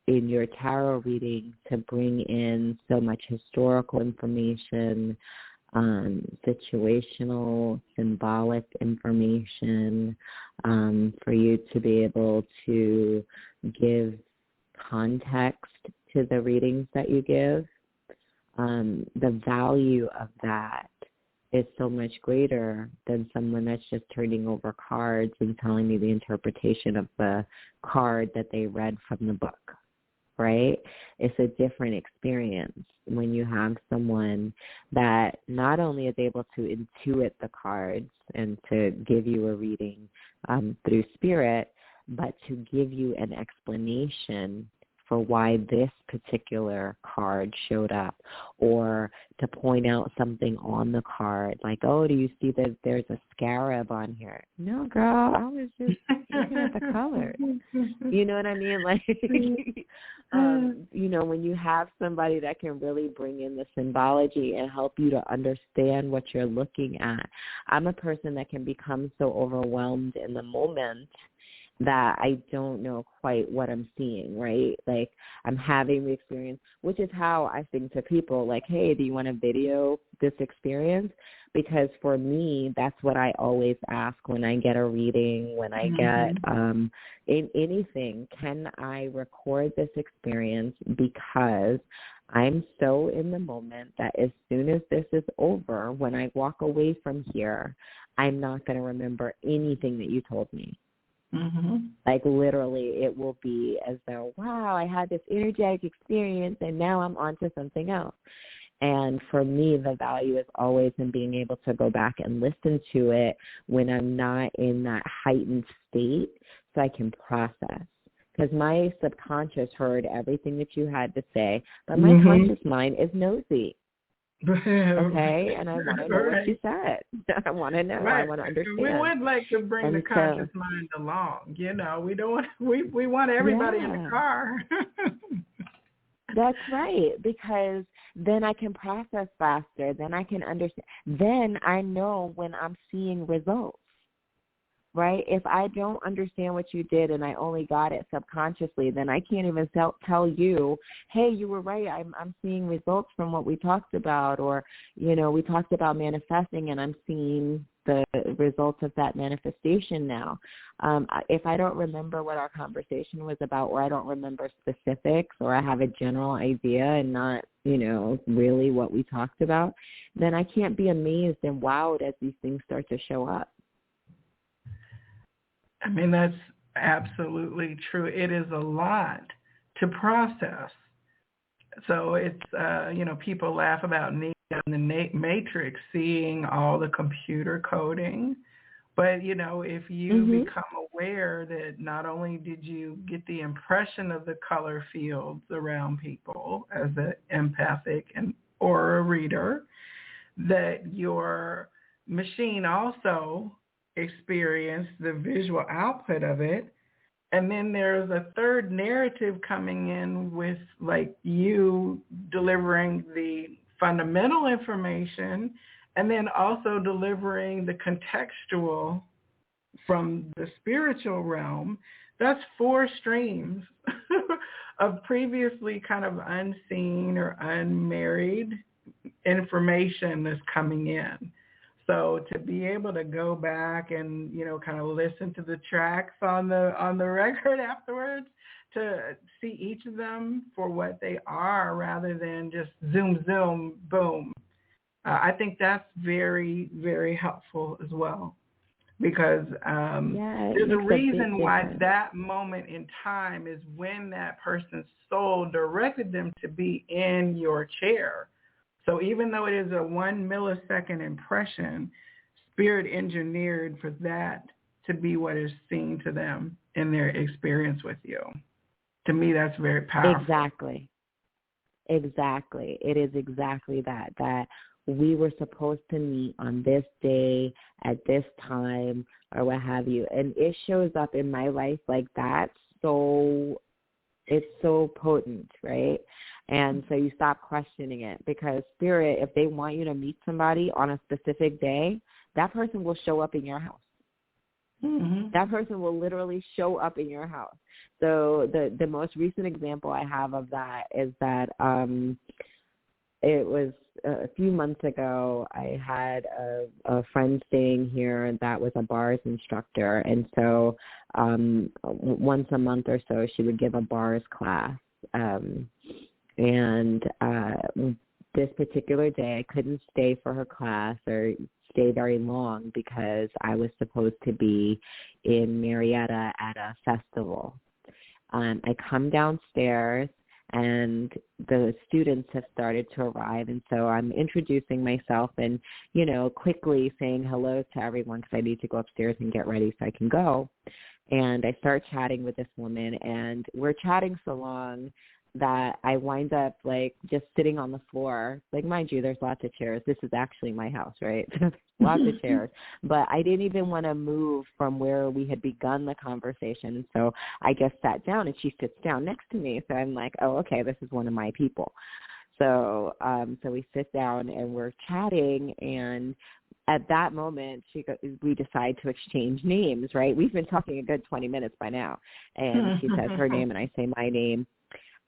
your tarot reading to bring in so much historical information, situational, symbolic information, for you to be able to give context to the readings that you give. The value of that is so much greater than someone that's just turning over cards and telling me the interpretation of the card that they read from the book, right? It's a different experience when you have someone that not only is able to intuit the cards and to give you a reading through spirit, but to give you an explanation for why this particular card showed up, or to point out something on the card, like, oh, do you see that there's a scarab on here? No, girl, I was just looking at the colors. You know what I mean? Like, you know, when you have somebody that can really bring in the symbology and help you to understand what you're looking at. I'm a person that can become so overwhelmed in the moment that I don't know quite what I'm seeing, right? Like, I'm having the experience, which is how I think to people, like, hey, do you want to video this experience? Because for me, that's what I always ask when I get a reading, when I get in anything. Can I record this experience? Because I'm so in the moment that as soon as this is over, when I walk away from here, I'm not going to remember anything that you told me. Like literally, it will be as though, wow, I had this energetic experience and now I'm on to something else. And for me, the value is always in being able to go back and listen to it when I'm not in that heightened state so I can process. Because my subconscious heard everything that you had to say, but my conscious mind is nosy. Okay, and I want to know what you said. I want to know. I want to understand. We would like to bring the conscious mind along. You know, we don't want. We want everybody in the car. That's right, because then I can process faster. Then I can understand. Then I know when I'm seeing results. Right? If I don't understand what you did and I only got it subconsciously, then I can't even tell you, hey, you were right. I'm seeing results from what we talked about, or, you know, we talked about manifesting and I'm seeing the results of that manifestation now. If I don't remember what our conversation was about, or I don't remember specifics, or I have a general idea and not, you know, really what we talked about, then I can't be amazed and wowed as these things start to show up. I mean, that's absolutely true. It is a lot to process. So it's, you know, people laugh about Neo in the Matrix, seeing all the computer coding. But, you know, if you become aware that not only did you get the impression of the color fields around people as an empathic or a reader, that your machine also experience the visual output of it, and then there's a third narrative coming in with like you delivering the fundamental information and then also delivering the contextual from the spiritual realm. That's 4 streams of previously kind of unseen or unmarried information that's coming in. So to be able to go back and, you know, kind of listen to the tracks on the record afterwards, to see each of them for what they are rather than just zoom, boom. I think that's very, very helpful as well, because there's a reason why that moment in time is when that person's soul directed them to be in your chair. So even though it is a 1 millisecond impression, spirit engineered for that to be what is seen to them in their experience with you. To me, that's very powerful. Exactly. It is exactly that we were supposed to meet on this day at this time or what have you. And it shows up in my life like that. So it's so potent, right? And so you stop questioning it, because spirit, if they want you to meet somebody on a specific day, that person will show up in your house. That person will literally show up in your house. So the most recent example I have of that is that it was a few months ago. I had a friend staying here that was a bars instructor. And so once a month or so, she would give a bars class. And this particular day, I couldn't stay for her class or stay very long because I was supposed to be in Marietta at a festival. I come downstairs, and the students have started to arrive, and so I'm introducing myself and, you know, quickly saying hello to everyone because I need to go upstairs and get ready so I can go. And I start chatting with this woman, and we're chatting so long that I wind up like just sitting on the floor. Like, mind you, there's lots of chairs. This is actually my house, right? Lots of chairs. But I didn't even want to move from where we had begun the conversation. And so I just sat down, and she sits down next to me. So I'm like, oh, okay, this is one of my people. So so we sit down and we're chatting, and at that moment, we decide to exchange names, right? We've been talking a good 20 minutes by now. And she says her name and I say my name.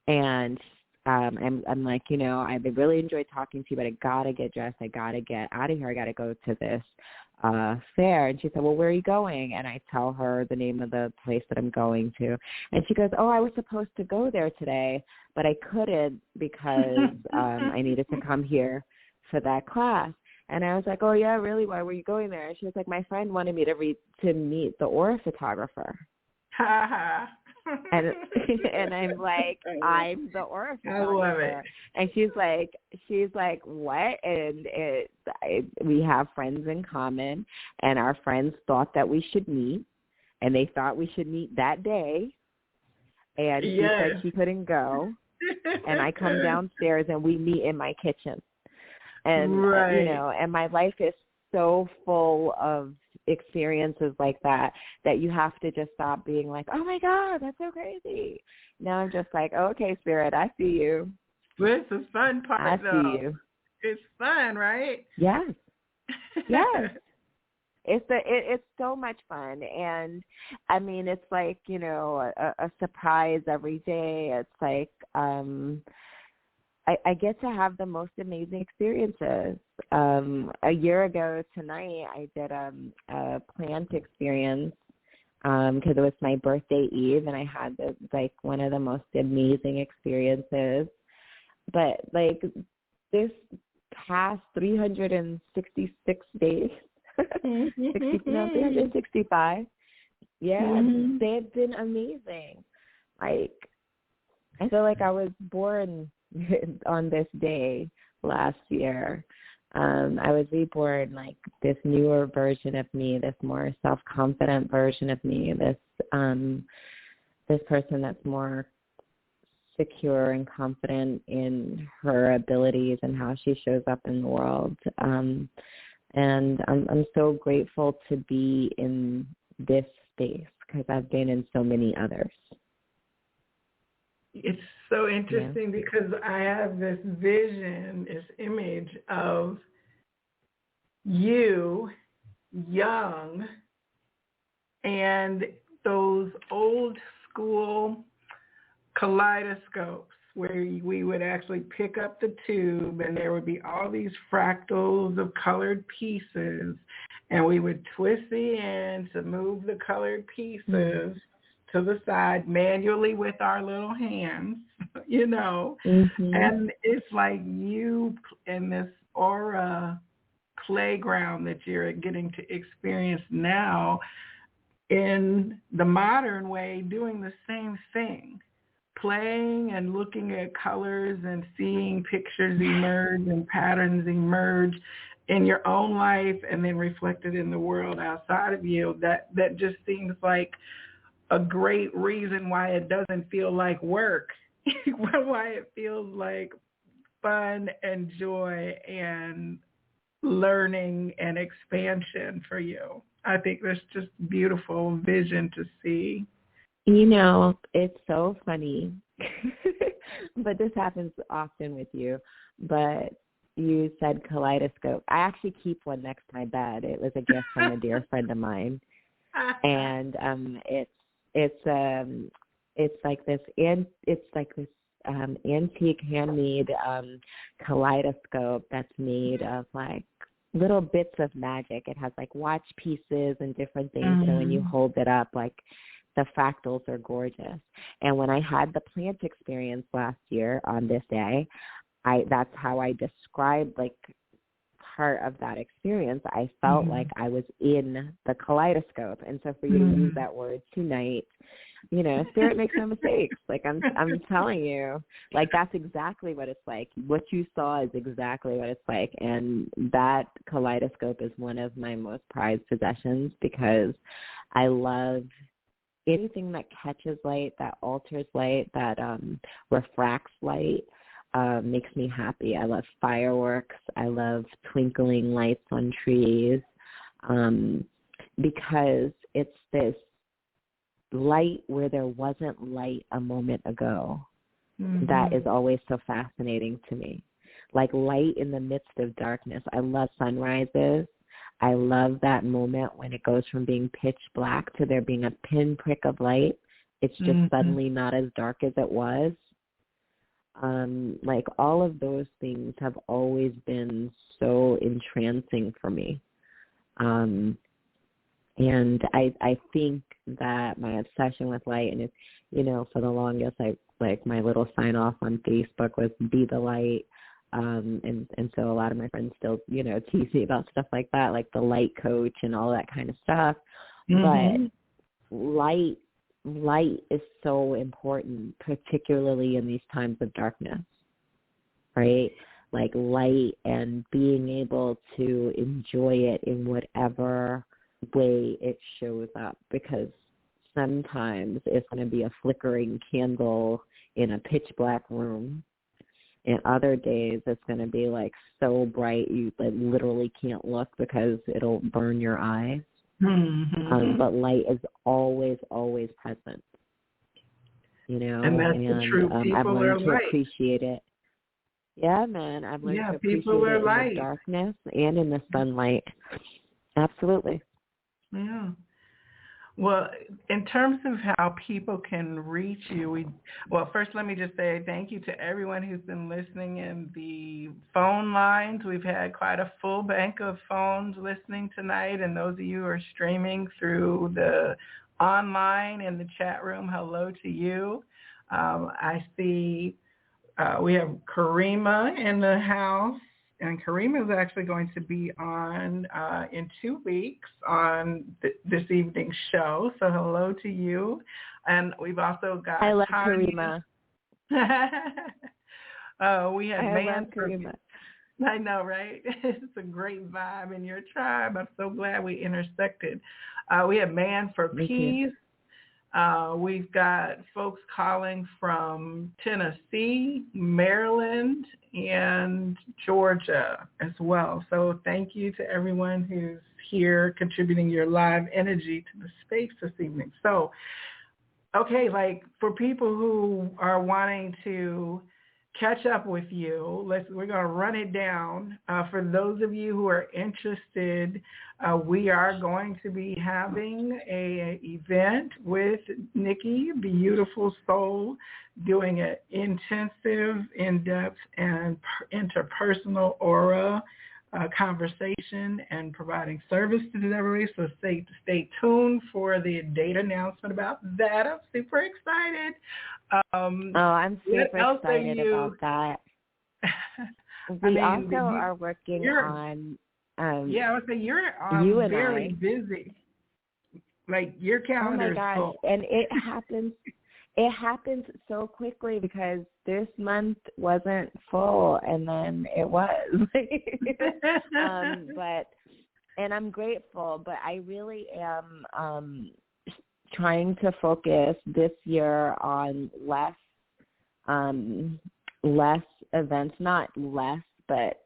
And I'm like, you know, I really enjoyed talking to you, but I got to get dressed. I got to get out of here. I got to go to this fair. And she said, well, where are you going? And I tell her the name of the place that I'm going to. And she goes, oh, I was supposed to go there today, but I couldn't because I needed to come here for that class. And I was like, oh, yeah, really? Why were you going there? And she was like, my friend wanted me to meet the aura photographer. Ha ha. And I'm like, I'm the aura photographer. And she's like, what? And we have friends in common, and our friends thought that we should meet, and they thought we should meet that day. And she said she couldn't go, and I come downstairs, and we meet in my kitchen. And you know, and my life is so full of experiences like that you have to just stop being like, oh my God, that's so crazy. Now I'm just like, oh, okay, Spirit, I see you. It's the fun part. I see you. It's fun, right? Yes. Yes. It's so much fun. And I mean, it's like, you know, a surprise every day. It's like, I get to have the most amazing experiences. A year ago tonight, I did a plant experience because it was my birthday eve, and I had this, like, one of the most amazing experiences. But like this past 366 days, 365, they've been amazing. Like, I feel like I was born on this day last year. I was reborn, like this newer version of me, this more self-confident version of me, this person that's more secure and confident in her abilities and how she shows up in the world. And I'm so grateful to be in this space because I've been in so many others. It's so interesting because I have this vision, this image of you young and those old school kaleidoscopes where we would actually pick up the tube and there would be all these fractals of colored pieces, and we would twist the end to move the colored pieces to the side manually with our little hands, you know. And it's like you in this aura playground that you're getting to experience now in the modern way, doing the same thing, playing and looking at colors and seeing pictures emerge and patterns emerge in your own life and then reflected in the world outside of you. That just seems like a great reason why it doesn't feel like work, why it feels like fun and joy and learning and expansion for you. I think that's just beautiful vision to see. You know, it's so funny, but this happens often with you, but you said kaleidoscope. I actually keep one next to my bed. It was a gift from a dear friend of mine. And it's like this antique handmade kaleidoscope that's made of like little bits of magic. It has like watch pieces and different things. So when you hold it up, like the fractals are gorgeous. And when I had the plant experience last year on this day, that's how I described like part of that experience. I felt like I was in the kaleidoscope. And so for you to use that word tonight, you know, Spirit makes no mistakes. Like I'm telling you, like that's exactly what it's like. What you saw is exactly what it's like. And that kaleidoscope is one of my most prized possessions because I love anything that catches light, that alters light, that refracts light. Makes me happy. I love fireworks. I love twinkling lights on trees because it's this light where there wasn't light a moment ago. That is always so fascinating to me. Like light in the midst of darkness. I love sunrises. I love that moment when it goes from being pitch black to there being a pinprick of light. It's just suddenly not as dark as it was. Like all of those things have always been so entrancing for me. And I think that my obsession with light, and it's, you know, for the longest, like my little sign off on Facebook was be the light. And so a lot of my friends still, you know, tease me about stuff like that, like the light coach and all that kind of stuff. But light light is so important, particularly in these times of darkness, right? Like light and being able to enjoy it in whatever way it shows up, because sometimes it's going to be a flickering candle in a pitch black room. And other days it's going to be like so bright you literally can't look because it'll burn your eyes. Mm-hmm. But light is always, always present. You know, and that's the truth. People I've learned to light. appreciate it. Yeah, man, I've learned to appreciate people it in light. the darkness and in the sunlight. Absolutely. Yeah. Well, in terms of how people can reach you, first let me just say thank you to everyone who's been listening in the phone lines. We've had quite a full bank of phones listening tonight, and those of you who are streaming through the online in the chat room, hello to you. I see we have Karima in the house. And Karima is actually going to be on in 2 weeks on this evening's show. So hello to you. And we've also got I love Tanya. Karima. We have love Karima. I know, right? It's a great vibe in your tribe. I'm so glad we intersected. We have Man for Peace. We've got folks calling from Tennessee, Maryland, and Georgia as well. So thank you to everyone who's here contributing your live energy to the space this evening. So, okay, like for people who are wanting to catch up with you, we're going to run it down. For those of you who are interested, we are going to be having a event with Nikki, BeYOUtiful Soul, doing an intensive, in-depth, and interpersonal aura conversation and providing service to everybody. So stay tuned for the date announcement about that. I'm super excited. I'm super excited about that. We also are working on. I would say you're you and very I. busy. Like your calendar is full. And it happens. It happens so quickly because this month wasn't full, and then it was. And I'm grateful, but I really am trying to focus this year on less events, not less, but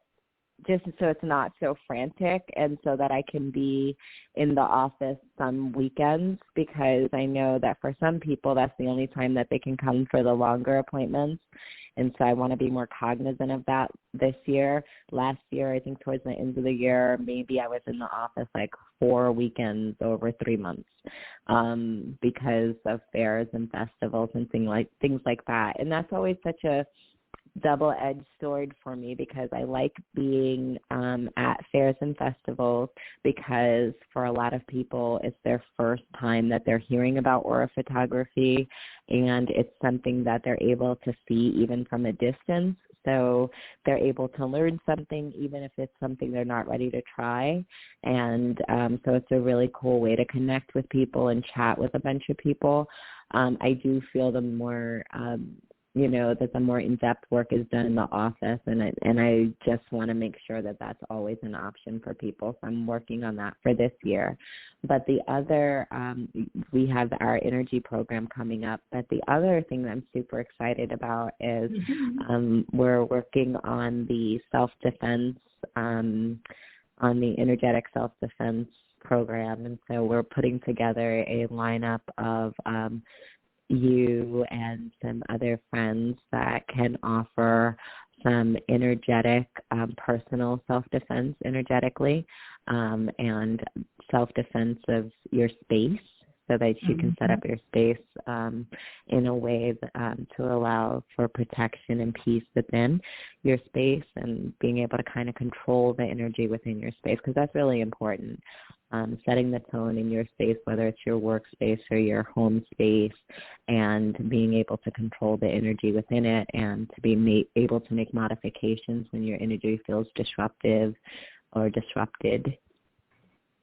just so it's not so frantic, and so that I can be in the office some weekends, because I know that for some people that's the only time that they can come for the longer appointments. And so I want to be more cognizant of that this year. Last year, I think towards the end of the year, maybe I was in the office like 4 weekends over 3 months because of fairs and festivals and things like that. And that's always such a double-edged sword for me, because I like being at fairs and festivals, because for a lot of people it's their first time that they're hearing about aura photography, and it's something that they're able to see even from a distance. So they're able to learn something even if it's something they're not ready to try. And so it's a really cool way to connect with people and chat with a bunch of people. I do feel the more that the more in-depth work is done in the office, and I just want to make sure that that's always an option for people. So I'm working on that for this year. But the other, we have our energy program coming up, but the other thing that I'm super excited about is we're working on the self-defense, on the energetic self-defense program. And so we're putting together a lineup of you and some other friends that can offer some energetic, personal self-defense energetically, and self-defense of your space, so that you can set up your space in a way to allow for protection and peace within your space, and being able to kind of control the energy within your space, because that's really important. Setting the tone in your space, whether it's your workspace or your home space, and being able to control the energy within it, and to be able to make modifications when your energy feels disruptive or disrupted.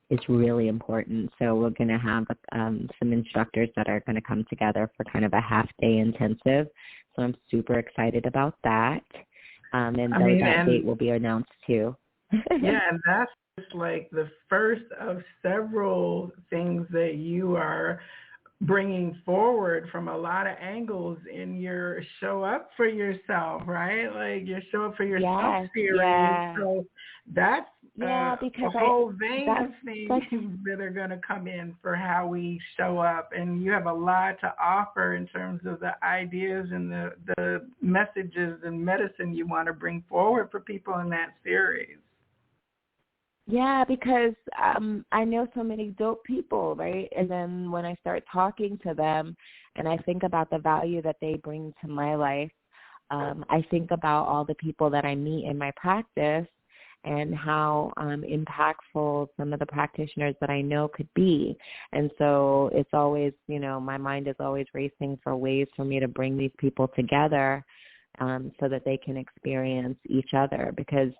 is really important. So we're going to have some instructors that are going to come together for kind of a half-day intensive. So I'm super excited about that. And that date will be announced too. Yeah, and that's just like the first of several things that you are bringing forward from a lot of angles in your Show Up for Yourself, right? Like your Show Up for Yourself series. Yeah. So that's because a whole vein of things that are going to come in for how we show up. And you have a lot to offer in terms of the ideas and the messages and medicine you want to bring forward for people in that series. Yeah, because I know so many dope people, right? And then when I start talking to them and I think about the value that they bring to my life, I think about all the people that I meet in my practice and how impactful some of the practitioners that I know could be. And so it's always, my mind is always racing for ways for me to bring these people together so that they can experience each other, because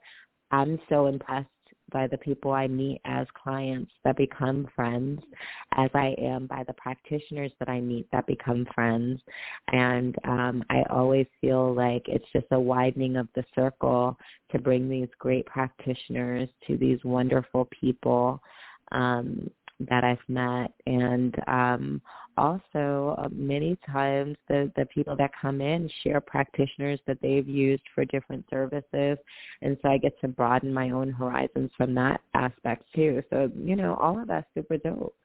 I'm so impressed by the people I meet as clients that become friends, as I am by the practitioners that I meet that become friends. And I always feel like it's just a widening of the circle to bring these great practitioners to these wonderful people that I've met. And also many times the people that come in share practitioners that they've used for different services. And so I get to broaden my own horizons from that aspect too. So, all of that's super dope.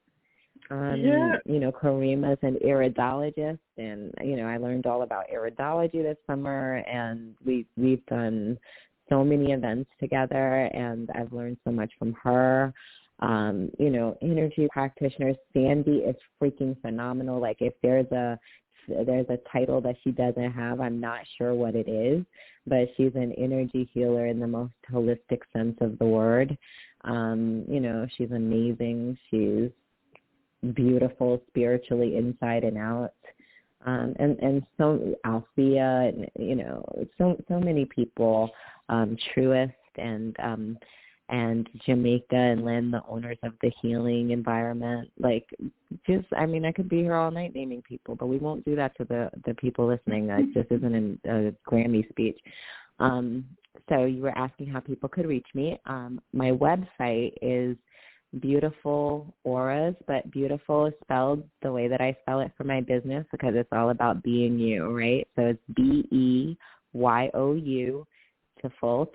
Karima's an iridologist, and, I learned all about iridology this summer, and we've done so many events together, and I've learned so much from her. Energy practitioners. Sandy is freaking phenomenal. Like if there's a title that she doesn't have, I'm not sure what it is, but she's an energy healer in the most holistic sense of the word. She's amazing. She's beautiful spiritually inside and out. And so Althea, so many people, Truist and Jamaica and Lynn, the owners of the healing environment. I could be here all night naming people, but we won't do that to the people listening. That just isn't a Grammy speech. So you were asking how people could reach me. My website is BeYOUtiful Auras, but beautiful is spelled the way that I spell it for my business because it's all about being you, right? So it's BeYOU, TIFUL,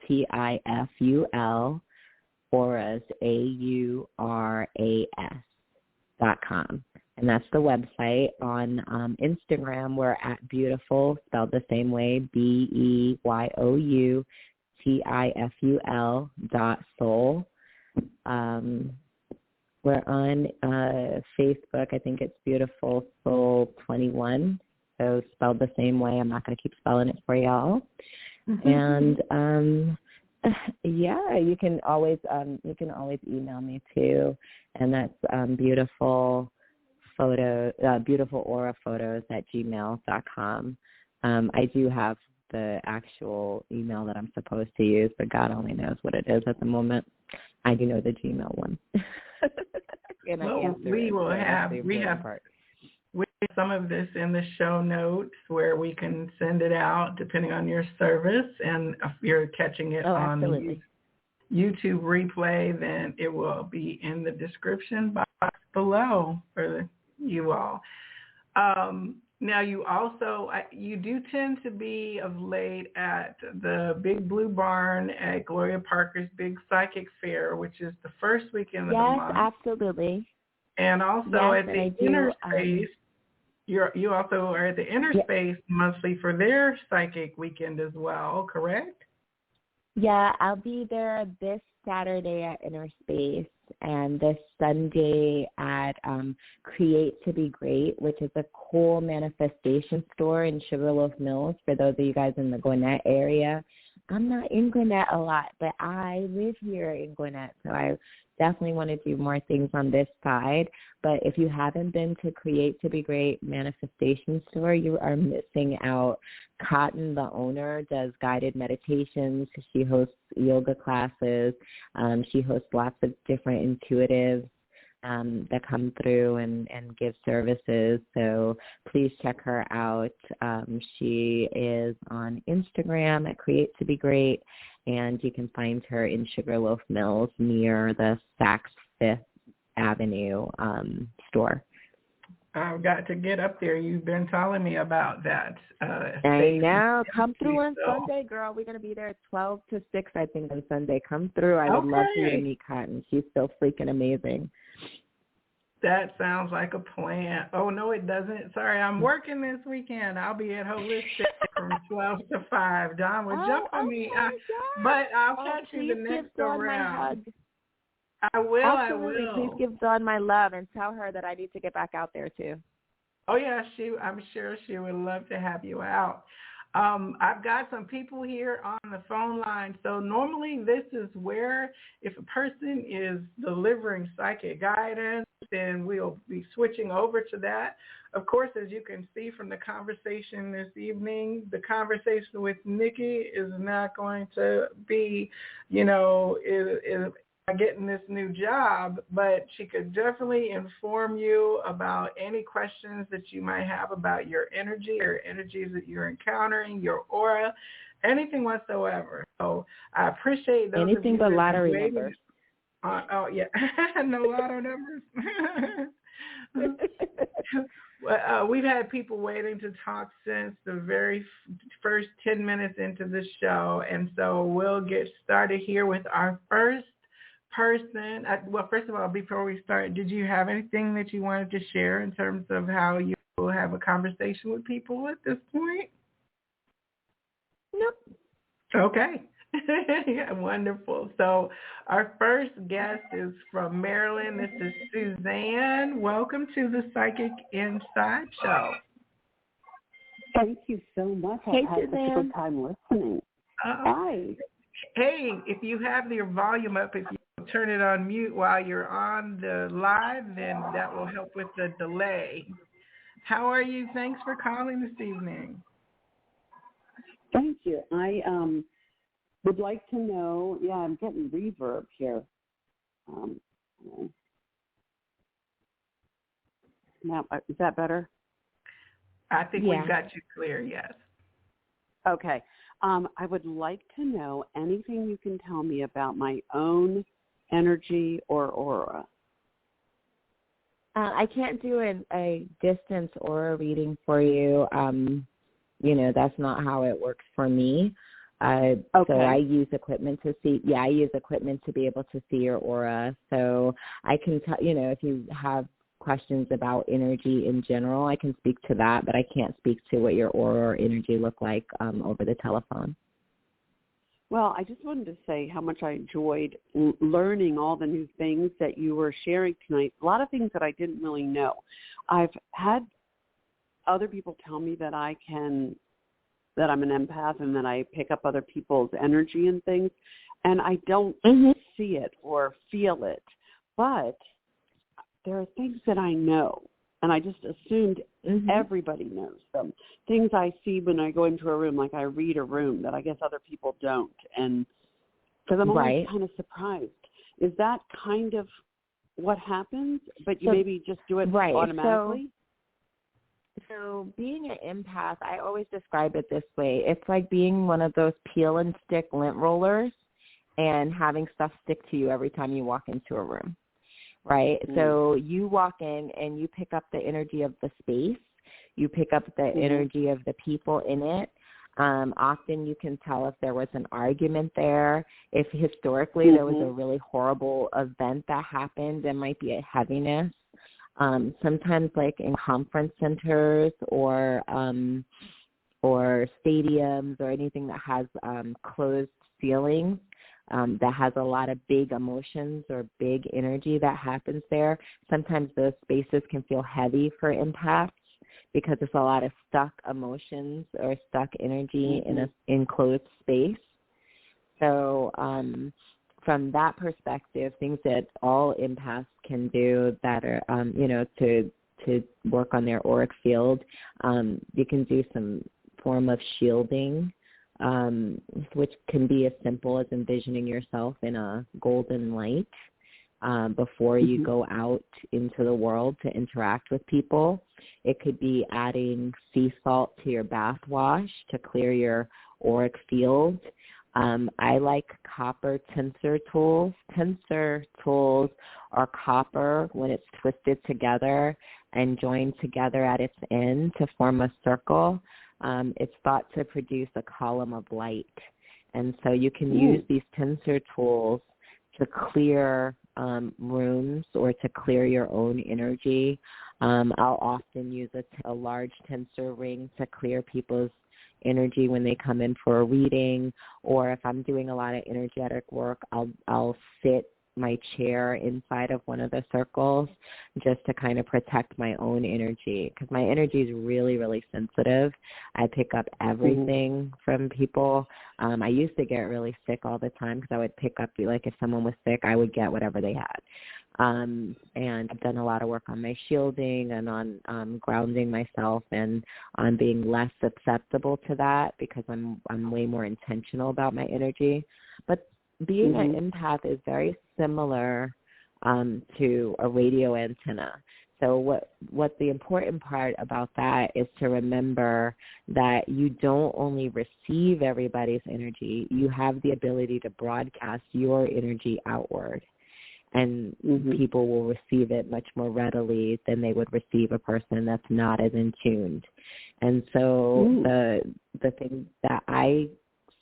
Auras, AURAS.com. And that's the website. On Instagram, we're at BeYOUtiful, spelled the same way, BeYOUtiful.soul. We're on Facebook. I think it's BeYOUtiful Soul 21, so spelled the same way. I'm not going to keep spelling it for y'all. And you can always email me too, and that's beautiful aura photos at gmail.com. I do have the actual email that I'm supposed to use, but God only knows what it is at the moment. I do know the Gmail one. And we have some of this in the show notes where we can send it out depending on your service. And if you're catching it on YouTube replay, then it will be in the description box below for you all. Now, you do tend to be of late at the Big Blue Barn at Gloria Parker's Big Psychic Fair, which is the first weekend of the month. Yes, absolutely. And also at the Inner Space. You also are at the Inner Space monthly for their psychic weekend as well, correct? Yeah, I'll be there this Saturday at Inner Space and this Sunday at Create to Be Great, which is a cool manifestation store in Sugarloaf Mills for those of you guys in the Gwinnett area. I'm not in Gwinnett a lot, but I live here in Gwinnett, so I definitely want to do more things on this side. But if you haven't been to Create to Be Great Manifestation Store, you are missing out. Cotton, the owner, does guided meditations. She hosts yoga classes. She hosts lots of different intuitives that come through and give services. So please check her out. She is on Instagram at Create to Be Great, and you can find her in Sugarloaf Mills near the Saks Fifth Avenue store. I've got to get up there. You've been telling me about that. I know. Come through on Sunday, girl. We're going to be there at 12 to 6, I think, on Sunday. Come through. I would love for you to meet Cotton. She's so freaking amazing. That sounds like a plan. Oh, no, it doesn't. Sorry, I'm working this weekend. I'll be at Holistic from 12 to 5. Don will jump on me. But I'll catch you the next go round. I will. Absolutely. Please give Dawn my love and tell her that I need to get back out there too. Oh yeah, I'm sure she would love to have you out. I've got some people here on the phone line. So normally this is where if a person is delivering psychic guidance, then we'll be switching over to that. Of course, as you can see from the conversation this evening, the conversation with Nikki is not going to be, getting this new job, but she could definitely inform you about any questions that you might have about your energy or energies that you're encountering, your aura, anything whatsoever. So I appreciate those anything but lottery numbers. Oh yeah, no lotto numbers. We've had people waiting to talk since the very first 10 minutes into the show, and so we'll get started here with our first person. Well, first of all, before we start, did you have anything that you wanted to share in terms of how you will have a conversation with people at this point? Nope. Okay. Yeah, wonderful. So our first guest is from Maryland. This is Suzanne. Welcome to the Psychic Inside Show. Thank you so much. Hey, I've had such a good time listening. Hi. Hey, if you have your volume up, if you turn it on mute while you're on the live, then that will help with the delay. How are you? Thanks for calling this evening. Thank you. I would like to know, I'm getting reverb here. Now, is that better? I think we've got you clear, yes. Okay. I would like to know anything you can tell me about my own energy or aura. I can't do a distance aura reading for you. That's not how it works for me. Okay. So I use equipment to see. Yeah, I use equipment to be able to see your aura. So I can tell, if you have questions about energy in general, I can speak to that, but I can't speak to what your aura or energy look like over the telephone. Well, I just wanted to say how much I enjoyed learning all the new things that you were sharing tonight. A lot of things that I didn't really know. I've had other people tell me that I'm an empath and that I pick up other people's energy and things, and I don't see it or feel it. But there are things that I know, and I just assumed everybody knows them. Things I see when I go into a room, like I read a room that I guess other people don't, and because I'm always kind of surprised. Is that kind of what happens? But you maybe just do it automatically? So being an empath, I always describe it this way. It's like being one of those peel and stick lint rollers and having stuff stick to you every time you walk into a room. Right? So you walk in and you pick up the energy of the space. You pick up the energy of the people in it. Often you can tell if there was an argument there. If historically there was a really horrible event that happened, there might be a heaviness. Sometimes like in conference centers or stadiums or anything that has closed ceilings, that has a lot of big emotions or big energy that happens there. Sometimes those spaces can feel heavy for empaths because there's a lot of stuck emotions or stuck energy in an enclosed space. So from that perspective, things that all empaths can do that are, to work on their auric field, you can do some form of shielding, which can be as simple as envisioning yourself in a golden light before you go out into the world to interact with people. It could be adding sea salt to your bath wash to clear your auric field. I like copper tensor tools. Tensor tools are copper when it's twisted together and joined together at its end to form a circle. It's thought to produce a column of light. And so you can use these tensor tools to clear rooms or to clear your own energy. I'll often use a large tensor ring to clear people's energy when they come in for a reading, or if I'm doing a lot of energetic work, I'll sit my chair inside of one of the circles just to kind of protect my own energy, because my energy is really, really sensitive. I pick up everything from people. I used to get really sick all the time because I would pick up, like if someone was sick, I would get whatever they had. And I've done a lot of work on my shielding and on grounding myself and on being less susceptible to that because I'm way more intentional about my energy. But being an empath is very similar to a radio antenna. So what the important part about that is to remember that you don't only receive everybody's energy, you have the ability to broadcast your energy outward. And people will receive it much more readily than they would receive a person that's not as in tuned. And so the thing that I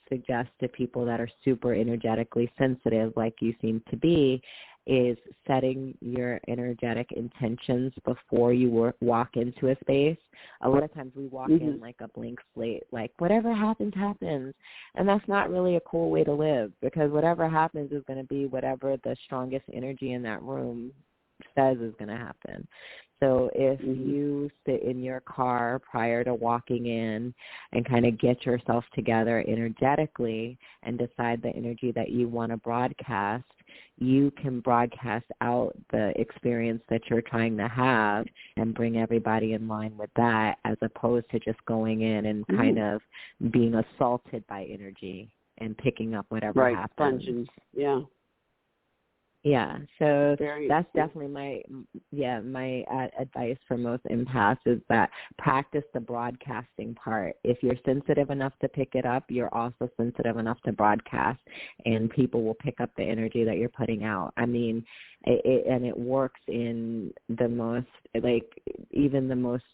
suggest to people that are super energetically sensitive, like you seem to be, is setting your energetic intentions before you walk into a space. A lot of times we walk in like a blank slate, like whatever happens, happens. And that's not really a cool way to live, because whatever happens is going to be whatever the strongest energy in that room says is going to happen. So if you sit in your car prior to walking in and kind of get yourself together energetically and decide the energy that you want to broadcast, you can broadcast out the experience that you're trying to have and bring everybody in line with that, as opposed to just going in and kind of being assaulted by energy and picking up whatever happens. Sponges. Yeah, so that's definitely my advice for most empaths is that practice the broadcasting part. If you're sensitive enough to pick it up, you're also sensitive enough to broadcast, and people will pick up the energy that you're putting out. I mean, it works in the most, like, even the most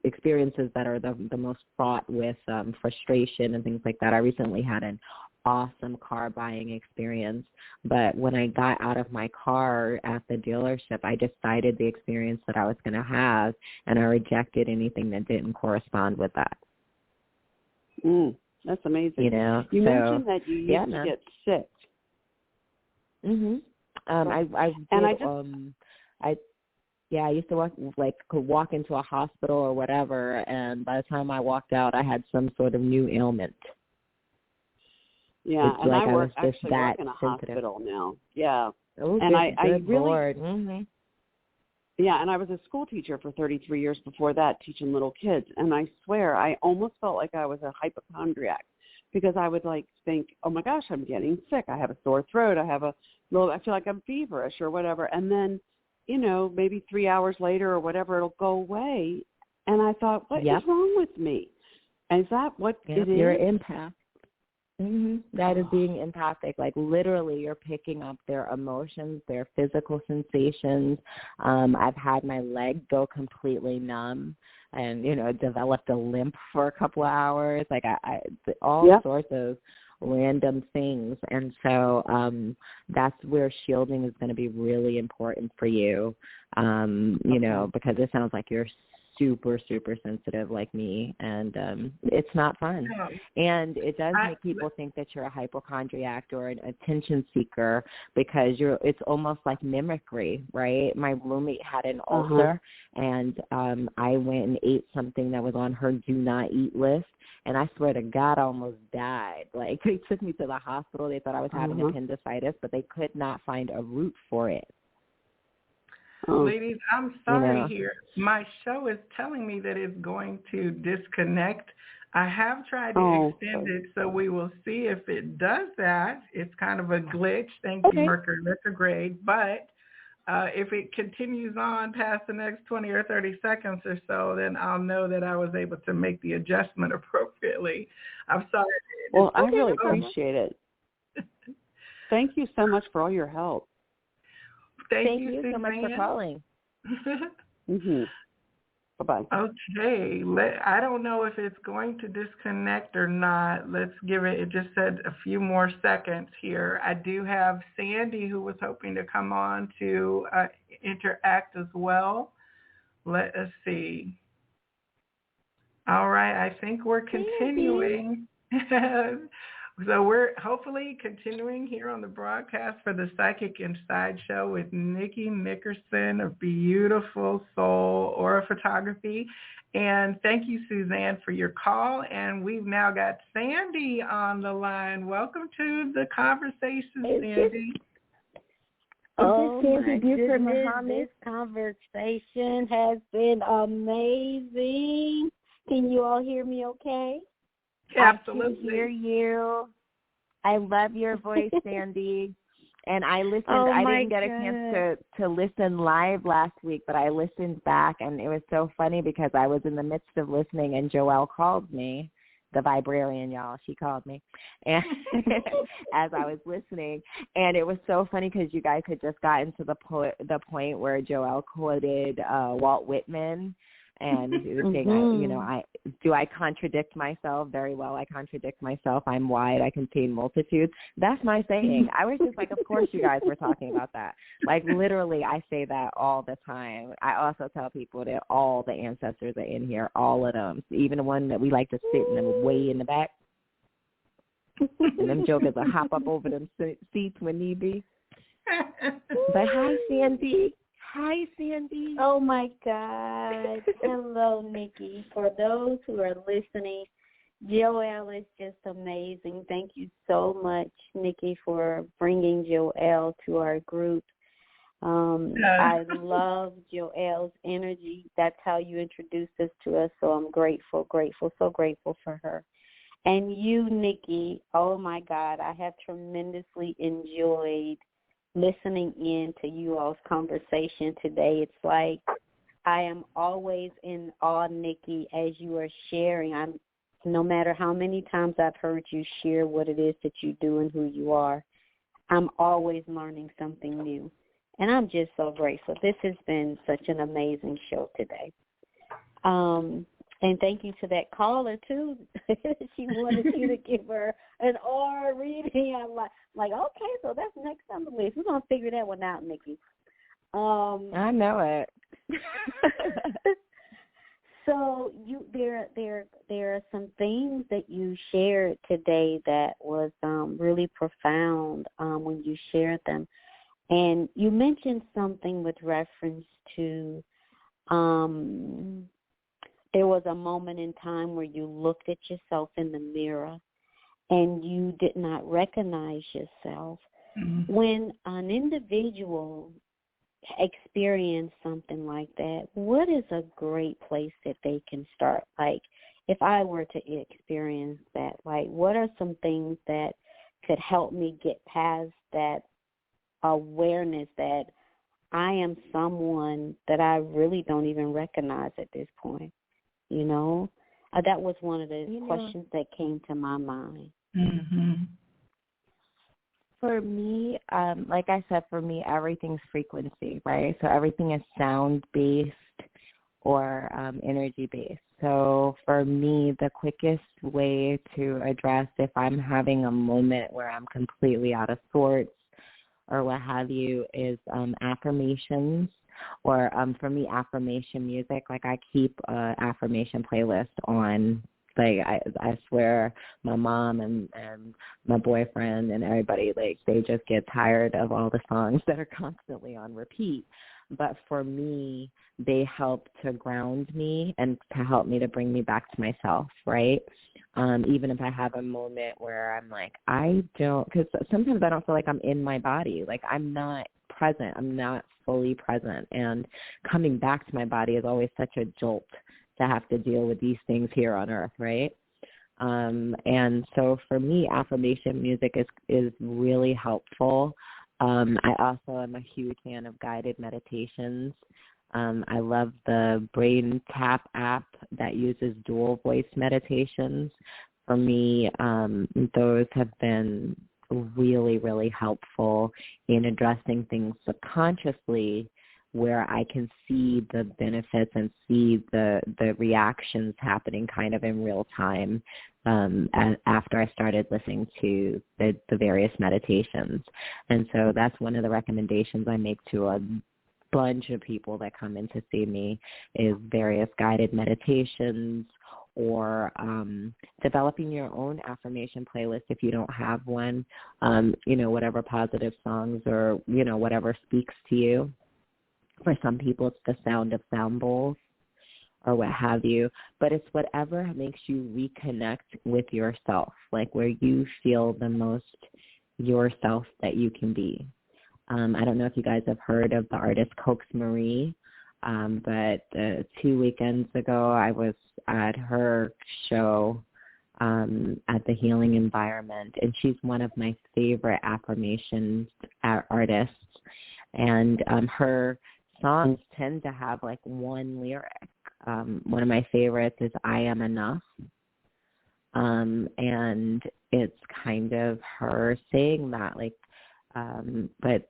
experiences that are the most fraught with frustration and things like that. I recently had an awesome car buying experience, but when I got out of my car at the dealership, I decided the experience that I was going to have, and I rejected anything that didn't correspond with that. That's amazing. You know, you mentioned that you used to get sick. I used to walk into a hospital or whatever, and by the time I walked out, I had some sort of new ailment. Yeah, it's and like I work in a sensitive hospital now. Yeah. Oh, and I really, yeah, and I was a school teacher for 33 years before that, teaching little kids. And I swear, I almost felt like I was a hypochondriac, because I would think, oh my gosh, I'm getting sick. I have a sore throat. I feel like I'm feverish or whatever. And then, maybe 3 hours later or whatever, it'll go away. And I thought, what is wrong with me? Is that what it is? You're an empath. That is being empathic. Like, literally, you're picking up their emotions, their physical sensations. I've had my leg go completely numb and, developed a limp for a couple of hours. Like, all sorts of random things. And so that's where shielding is going to be really important for you, because it sounds like you're super, super sensitive like me, and it's not fun. And it does make people think that you're a hypochondriac or an attention seeker, because it's almost like mimicry, right? My roommate had an ulcer, and I went and ate something that was on her do not eat list, and I swear to God, I almost died. Like, they took me to the hospital. They thought I was having appendicitis, but they could not find a root for it. Ladies, I'm sorry here. My show is telling me that it's going to disconnect. I have tried to extend it, so we will see if it does that. It's kind of a glitch. Thank you, Mercury retrograde. But if it continues on past the next 20 or 30 seconds or so, then I'll know that I was able to make the adjustment appropriately. I'm sorry. Well, I really appreciate it. Thank you so much for all your help. Thank you so much for calling. Bye-bye. Okay. I don't know if it's going to disconnect or not. Let's give it, it just said a few more seconds here. I do have Sandy who was hoping to come on to interact as well. Let us see. All right. I think we're continuing. So we're hopefully continuing here on the broadcast for the Psychic Inside Show with Nikki Nickerson of BeYOUtiful Soul Aura Photography. And thank you, Suzanne, for your call. And we've now got Sandy on the line. Welcome to the conversation, Sandy. Oh, my goodness, this conversation has been amazing. Can you all hear me okay? Absolutely. I can hear you. I love your voice, Sandy. And I listened. I didn't get a chance to listen live last week, but I listened back, and it was so funny because I was in the midst of listening, and Joelle called me, the Viberarian, y'all. She called me, and as I was listening, and it was so funny because you guys had just gotten to the point where Joelle quoted Walt Whitman. And you were saying, do I contradict myself? Very well, I contradict myself. I'm wide, I contain multitudes. That's my saying. I was just like, of course you guys were talking about that. Like, literally, I say that all the time. I also tell people that all the ancestors are in here, all of them, even the one that we like to sit in them way in the back. And them jokers will hop up over them seats when need be. But hi, Sandy. Hi, Sandy. Oh, my God. Hello, Nikki. For those who are listening, Joelle is just amazing. Thank you so much, Nikki, for bringing Joelle to our group. I love Joelle's energy. That's how you introduced us to us, so I'm grateful, so grateful for her. And you, Nikki, oh, my God, I have tremendously enjoyed listening in to you all's conversation today. It's like I am always in awe, Nikki, as you are sharing. No matter how many times I've heard you share what it is that you do and who you are, I'm always learning something new. And I'm just so grateful. This has been such an amazing show today. And thank you to that caller, too. She wanted you to give her an aura reading. I'm like, okay, so that's next on the list. We're going to figure that one out, Nikki. I know it. So there are some things that you shared today that was really profound when you shared them. And you mentioned something with reference to there was a moment in time where you looked at yourself in the mirror and you did not recognize yourself. Mm-hmm. When an individual experience something like that, what is a great place that they can start? Like, if I were to experience that, like, what are some things that could help me get past that awareness that I am someone that I really don't even recognize at this point? You know, that was one of the questions that came to my mind. Mm-hmm. For me, like I said, for me, everything's frequency, right? So everything is sound-based or energy-based. So for me, the quickest way to address if I'm having a moment where I'm completely out of sorts or what have you is affirmations. Or for me, affirmation music. Like, I keep an affirmation playlist on. Like, I swear my mom and my boyfriend and everybody, like, they just get tired of all the songs that are constantly on repeat. But for me, they help to ground me and to help me to bring me back to myself, right? Even if I have a moment where I'm like, I don't, because sometimes I don't feel like I'm in my body. Like I'm not present. I'm not fully present. And coming back to my body is always such a jolt to have to deal with these things here on earth, right? And so for me, affirmation music is really helpful. I also am a huge fan of guided meditations. I love the Brain Tap app that uses dual voice meditations. For me, those have been really, really helpful in addressing things subconsciously where I can see the benefits and see the reactions happening kind of in real time after I started listening to the various meditations. And so that's one of the recommendations I make to a bunch of people that come in to see me is various guided meditations or developing your own affirmation playlist if you don't have one, whatever positive songs or, whatever speaks to you. For some people, it's the sound of sound bowls or what have you, but it's whatever makes you reconnect with yourself, like where you feel the most yourself that you can be. I don't know if you guys have heard of the artist Cox Marie, but 2 weekends ago I was at her show at the Healing Environment, and she's one of my favorite affirmation artists, and her songs tend to have like one lyric. One of my favorites is I Am Enough, and it's kind of her saying that, like, but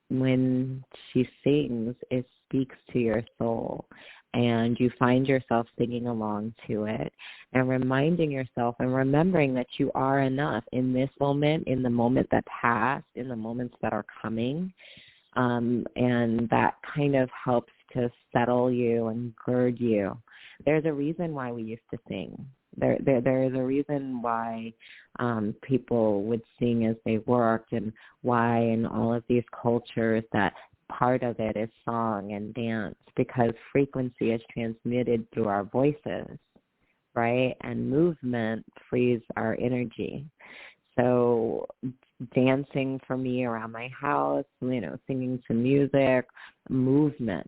when she sings, it speaks to your soul, and you find yourself singing along to it and reminding yourself and remembering that you are enough in this moment, in the moment that passed, in the moments that are coming. And that kind of helps to settle you and gird you. There's a reason why we used to sing. There is a reason why people would sing as they worked, and why in all of these cultures that part of it is song and dance, because frequency is transmitted through our voices, right? And movement frees our energy. So dancing for me around my house, singing to music, movement,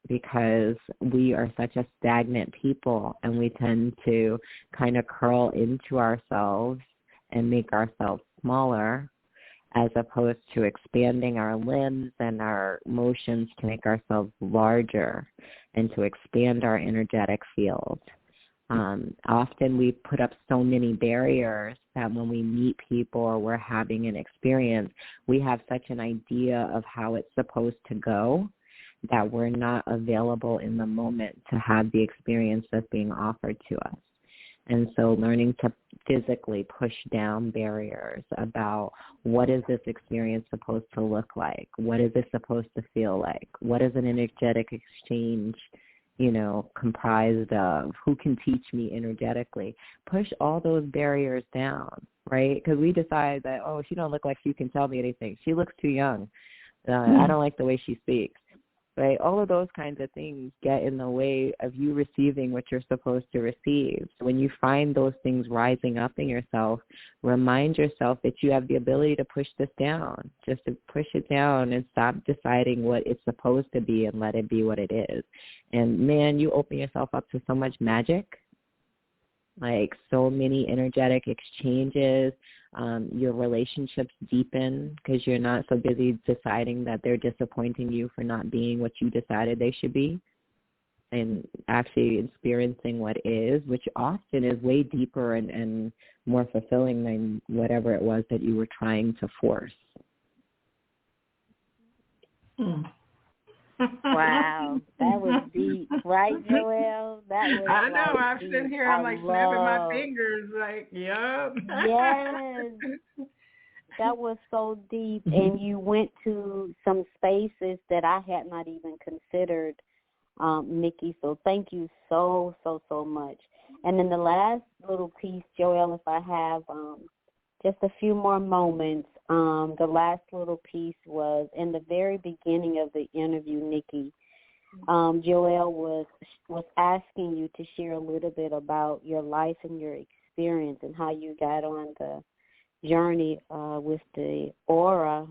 because we are such a stagnant people and we tend to kind of curl into ourselves and make ourselves smaller as opposed to expanding our limbs and our motions to make ourselves larger and to expand our energetic field. Often we put up so many barriers that when we meet people or we're having an experience, we have such an idea of how it's supposed to go that we're not available in the moment to have the experience that's being offered to us. And so learning to physically push down barriers about what is this experience supposed to look like? What is this supposed to feel like? What is an energetic exchange comprised of? Who can teach me energetically? Push all those barriers down, right? Because we decide that, she don't look like she can tell me anything. She looks too young. I don't like the way she speaks, right? All of those kinds of things get in the way of you receiving what you're supposed to receive. So when you find those things rising up in yourself, remind yourself that you have the ability to push this down, just to push it down and stop deciding what it's supposed to be and let it be what it is. And, man, you open yourself up to so much magic, like so many energetic exchanges. Your relationships deepen because you're not so busy deciding that they're disappointing you for not being what you decided they should be, and actually experiencing what is, which often is way deeper and more fulfilling than whatever it was that you were trying to force. Wow, that was deep, right, Joelle? That was. I know. I'm deep. sitting here. I'm snapping my fingers, like, yup. Yes, that was so deep, and you went to some spaces that I had not even considered, Nikki. So thank you so much. And then the last little piece, Joelle, if I have just a few more moments. The last little piece was in the very beginning of the interview, Nikki. Joelle was asking you to share a little bit about your life and your experience and how you got on the journey with the aura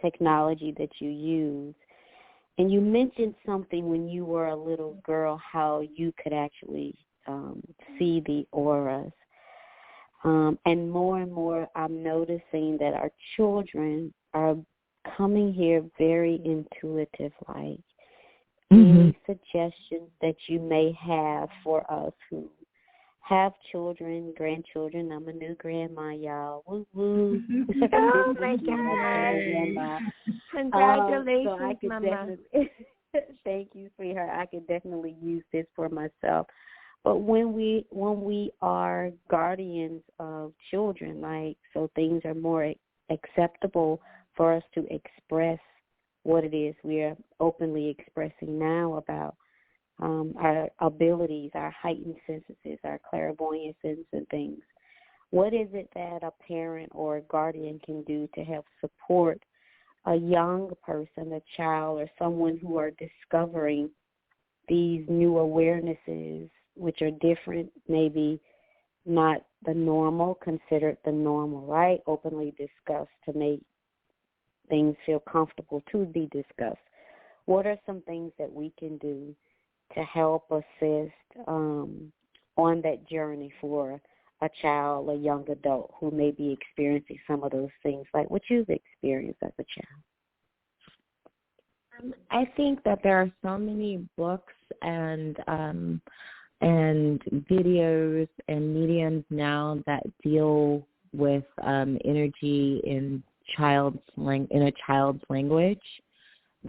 technology that you use. And you mentioned something when you were a little girl, how you could actually see the auras. And more I'm noticing that our children are coming here very intuitive, like any suggestions that you may have for us who have children, grandchildren. I'm a new grandma, y'all. Woo woo. Oh my God. Congratulations, so I could Mama. Thank you, sweetheart. I could definitely use this for myself. But when we are guardians of children, like, so things are more acceptable for us to express what it is we are openly expressing now about our abilities, our heightened senses, our clairvoyance and things. What is it that a parent or a guardian can do to help support a young person, a child, or someone who are discovering these new awarenesses, which are different, maybe not the normal, considered the normal, right? Openly discussed to make things feel comfortable to be discussed. What are some things that we can do to help assist on that journey for a child, a young adult who may be experiencing some of those things, like what you've experienced as a child? I think that there are so many books and videos and mediums now that deal with energy in a child's language,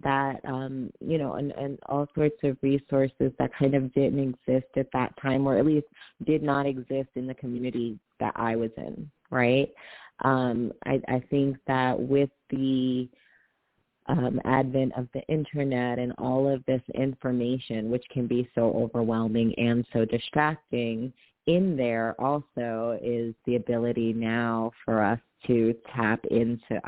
that and all sorts of resources that kind of didn't exist at that time, or at least did not exist in the community that I was in, right? I think that with the advent of the internet and all of this information, which can be so overwhelming and so distracting, in there also is the ability now for us to tap into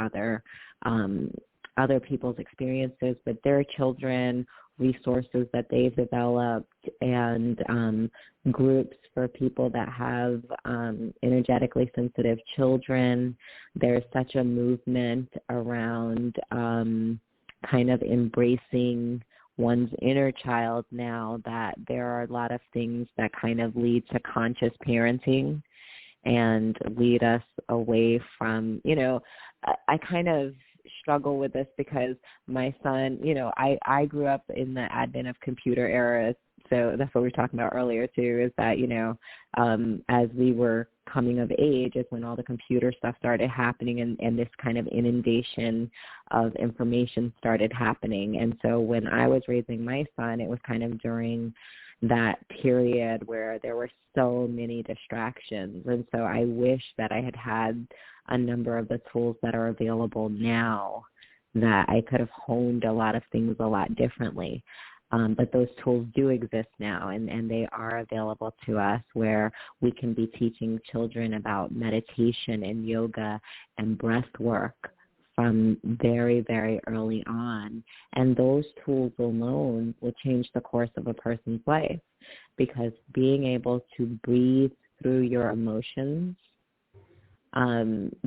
other people's experiences with their children, resources that they've developed, and groups for people that have energetically sensitive children. There's such a movement around kind of embracing one's inner child now, that there are a lot of things that kind of lead to conscious parenting and lead us away from, I kind of struggle with this because my son, I grew up in the advent of computer era. So that's what we were talking about earlier too, is that, as we were coming of age is when all the computer stuff started happening, and this kind of inundation of information started happening. And so when I was raising my son, it was kind of during that period where there were so many distractions. And so I wish that I had a number of the tools that are available now, that I could have honed a lot of things a lot differently. But those tools do exist now, and they are available to us, where we can be teaching children about meditation and yoga and breath work from very, very early on. And those tools alone will change the course of a person's life, because being able to breathe through your emotions,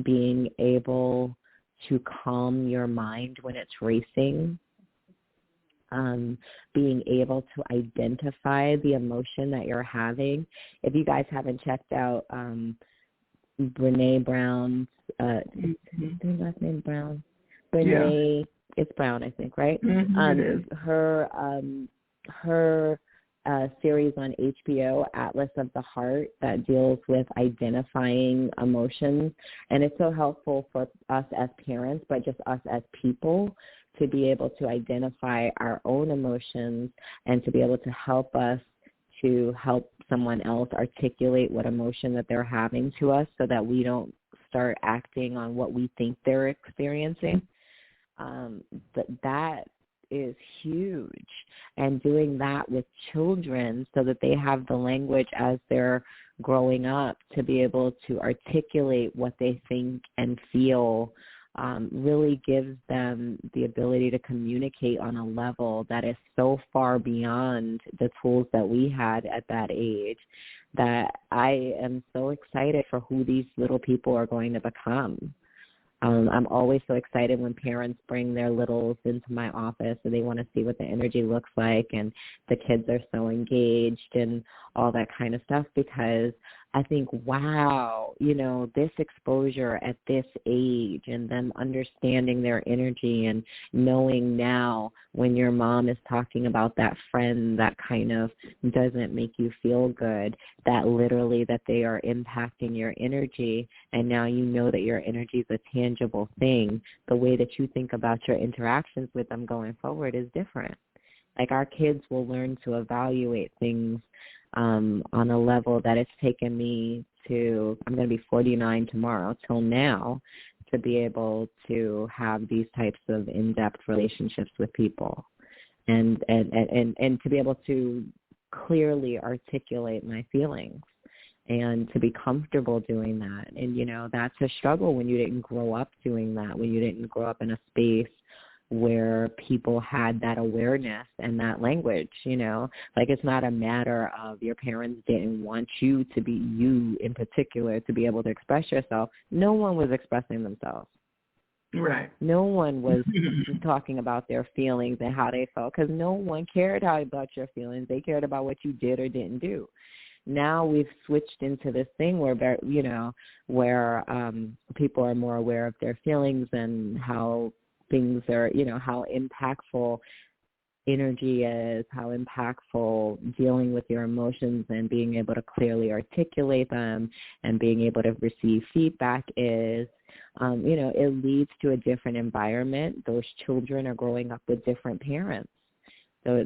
being able to calm your mind when it's racing, being able to identify the emotion that you're having. If you guys haven't checked out Brene Brown's, is her last name Brown? Brene, it's Brown, I think, right? Her series on HBO, Atlas of the Heart, that deals with identifying emotions. And it's so helpful for us as parents, but just us as people, to be able to identify our own emotions and to be able to help us to help someone else articulate what emotion that they're having to us, so that we don't start acting on what we think they're experiencing. That is huge. And doing that with children so that they have the language as they're growing up to be able to articulate what they think and feel really gives them the ability to communicate on a level that is so far beyond the tools that we had at that age, that I am so excited for who these little people are going to become. I'm always so excited when parents bring their littles into my office and they want to see what the energy looks like, and the kids are so engaged and all that kind of stuff, because I think, wow, this exposure at this age and them understanding their energy and knowing now when your mom is talking about that friend that kind of doesn't make you feel good, that literally that they are impacting your energy, and now you know that your energy is a tangible thing. The way that you think about your interactions with them going forward is different. Like, our kids will learn to evaluate things on a level that it's taken me to, I'm going to be 49 tomorrow, till now, to be able to have these types of in-depth relationships with people, and to be able to clearly articulate my feelings and to be comfortable doing that. And, that's a struggle when you didn't grow up doing that, when you didn't grow up in a space where people had that awareness and that language, like, it's not a matter of your parents didn't want you to be, you in particular, to be able to express yourself. No one was expressing themselves. Right. No one was talking about their feelings and how they felt, because no one cared about your feelings. They cared about what you did or didn't do. Now we've switched into this thing where, where people are more aware of their feelings and how things are, how impactful energy is, how impactful dealing with your emotions and being able to clearly articulate them and being able to receive feedback is. It leads to a different environment. Those children are growing up with different parents. So,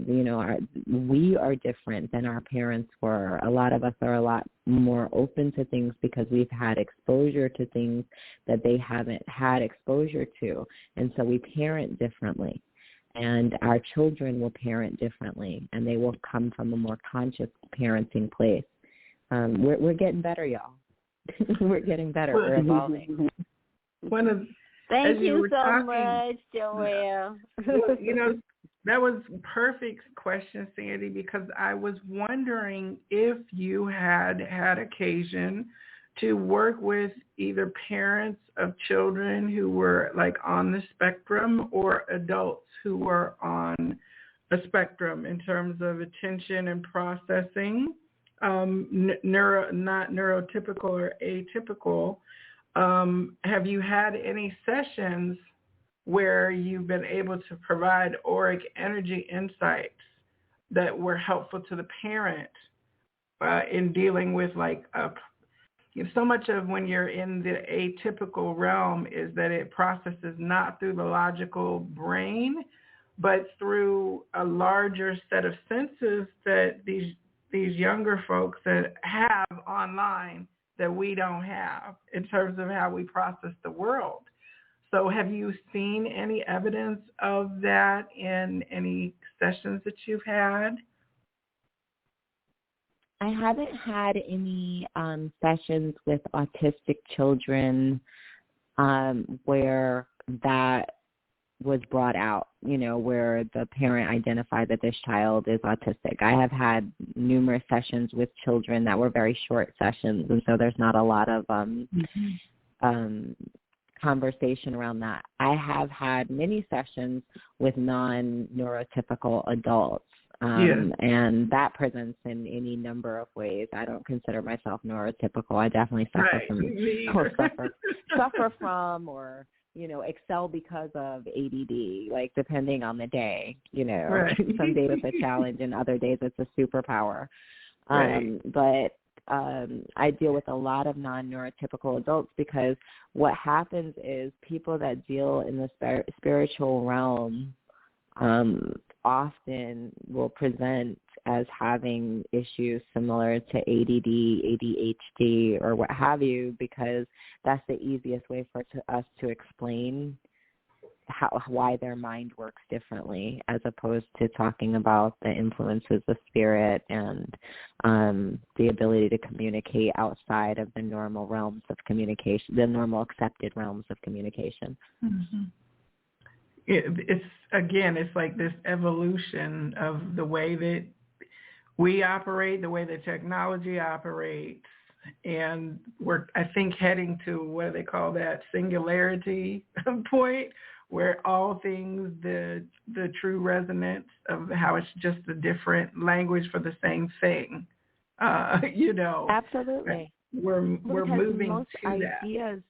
we are different than our parents were. A lot of us are a lot more open to things because we've had exposure to things that they haven't had exposure to. And so we parent differently. And our children will parent differently, and they will come from a more conscious parenting place. We're getting better, y'all. We're getting better. We're evolving. Thank you so much, Joelle. That was perfect question, Sandy, because I was wondering if you had occasion to work with either parents of children who were like on the spectrum or adults who were on a spectrum in terms of attention and processing, not neurotypical or atypical. Have you had any sessions where you've been able to provide auric energy insights that were helpful to the parent in dealing with so much of when you're in the atypical realm is that it processes not through the logical brain, but through a larger set of senses that these younger folks that have online that we don't have in terms of how we process the world. So have you seen any evidence of that in any sessions that you've had? I haven't had any sessions with autistic children where that was brought out, where the parent identified that this child is autistic. I have had numerous sessions with children that were very short sessions, and so there's not a lot of conversation around that. I have had many sessions with non-neurotypical adults, and that presents in any number of ways. I don't consider myself neurotypical. I definitely suffer from or excel because of ADD, like depending on the day, some days it's a challenge and other days it's a superpower. But I deal with a lot of non-neurotypical adults because what happens is people that deal in the spiritual realm often will present as having issues similar to ADD, ADHD, or what have you, because that's the easiest way for us to explain why their mind works differently, as opposed to talking about the influences of spirit and the ability to communicate outside of the normal realms of communication, the normal accepted realms of communication. Mm-hmm. It's like this evolution of the way that we operate, the way that technology operates, and we're, I think, heading to what do they call that, singularity point, where all things, the true resonance of how it's just a different language for the same thing. Absolutely. We're moving to ideas.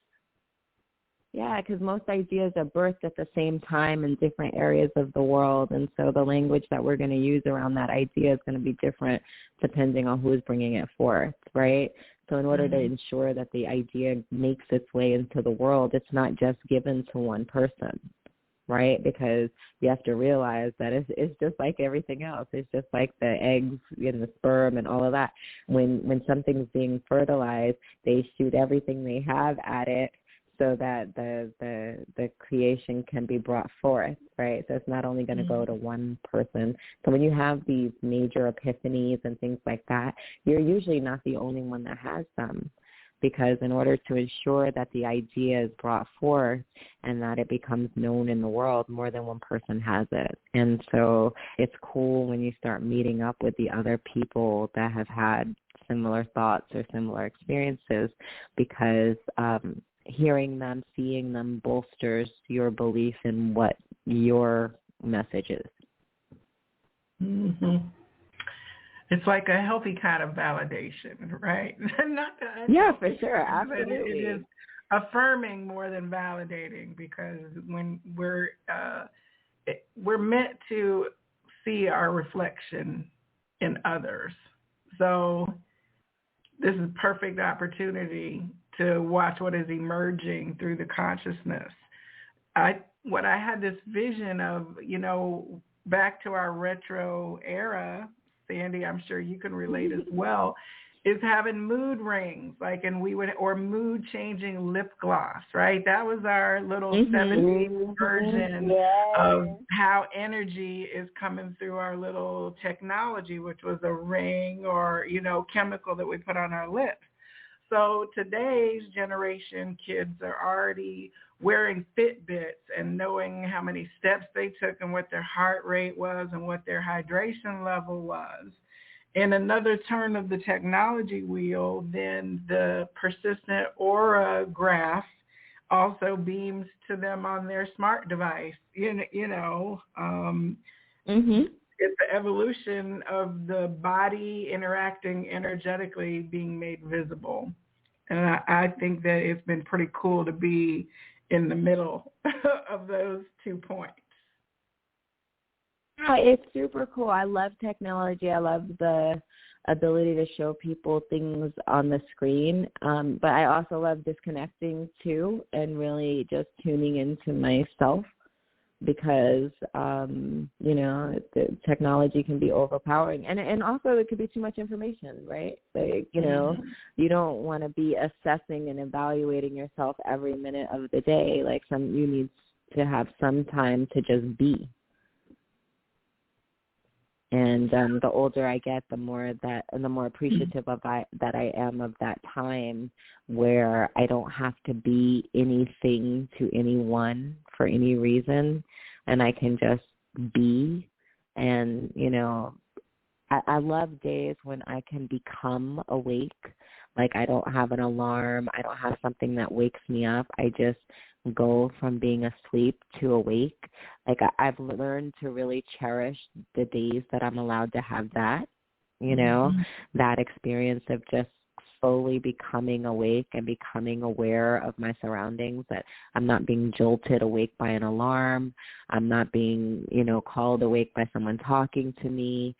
Yeah, because most ideas are birthed at the same time in different areas of the world, and so the language that we're going to use around that idea is going to be different depending on who is bringing it forth, right? So in order to ensure that the idea makes its way into the world, it's not just given to one person, right? Because you have to realize that it's just like everything else. It's just like the eggs and the sperm and all of that. When something's being fertilized, they shoot everything they have at it, so that the creation can be brought forth, right? So it's not only going to go to one person. So when you have these major epiphanies and things like that, you're usually not the only one that has them, because in order to ensure that the idea is brought forth and that it becomes known in the world, more than one person has it. And so it's cool when you start meeting up with the other people that have had similar thoughts or similar experiences, because hearing them, seeing them bolsters your belief in what your message is. Mm-hmm. It's like a healthy kind of validation, right? Yeah, for sure. Absolutely. It is affirming more than validating, because when we're meant to see our reflection in others. So this is a perfect opportunity to watch what is emerging through the consciousness. I had this vision of, back to our retro era, Sandy, I'm sure you can relate as well, is having mood rings, or mood changing lip gloss, right? That was our little 70s version of how energy is coming through our little technology, which was a ring or, chemical that we put on our lips. So today's generation kids are already wearing Fitbits and knowing how many steps they took and what their heart rate was and what their hydration level was. In another turn of the technology wheel, then the persistent aura graph also beams to them on their smart device. It's the evolution of the body interacting energetically being made visible. And I think that it's been pretty cool to be in the middle of those 2 points. Oh, it's super cool. I love technology. I love the ability to show people things on the screen. But I also love disconnecting too, and really just tuning into myself, because, the technology can be overpowering. And also it could be too much information, right? You don't want to be assessing and evaluating yourself every minute of the day. You need to have some time to just be. And the older I get, the more appreciative that I am of that time, where I don't have to be anything to anyone for any reason, and I can just be. And I love days when I can become awake. I don't have an alarm. I don't have something that wakes me up. I just go from being asleep to awake. I've learned to really cherish the days that I'm allowed to have that, that experience of just slowly becoming awake and becoming aware of my surroundings, that I'm not being jolted awake by an alarm. I'm not being, called awake by someone talking to me.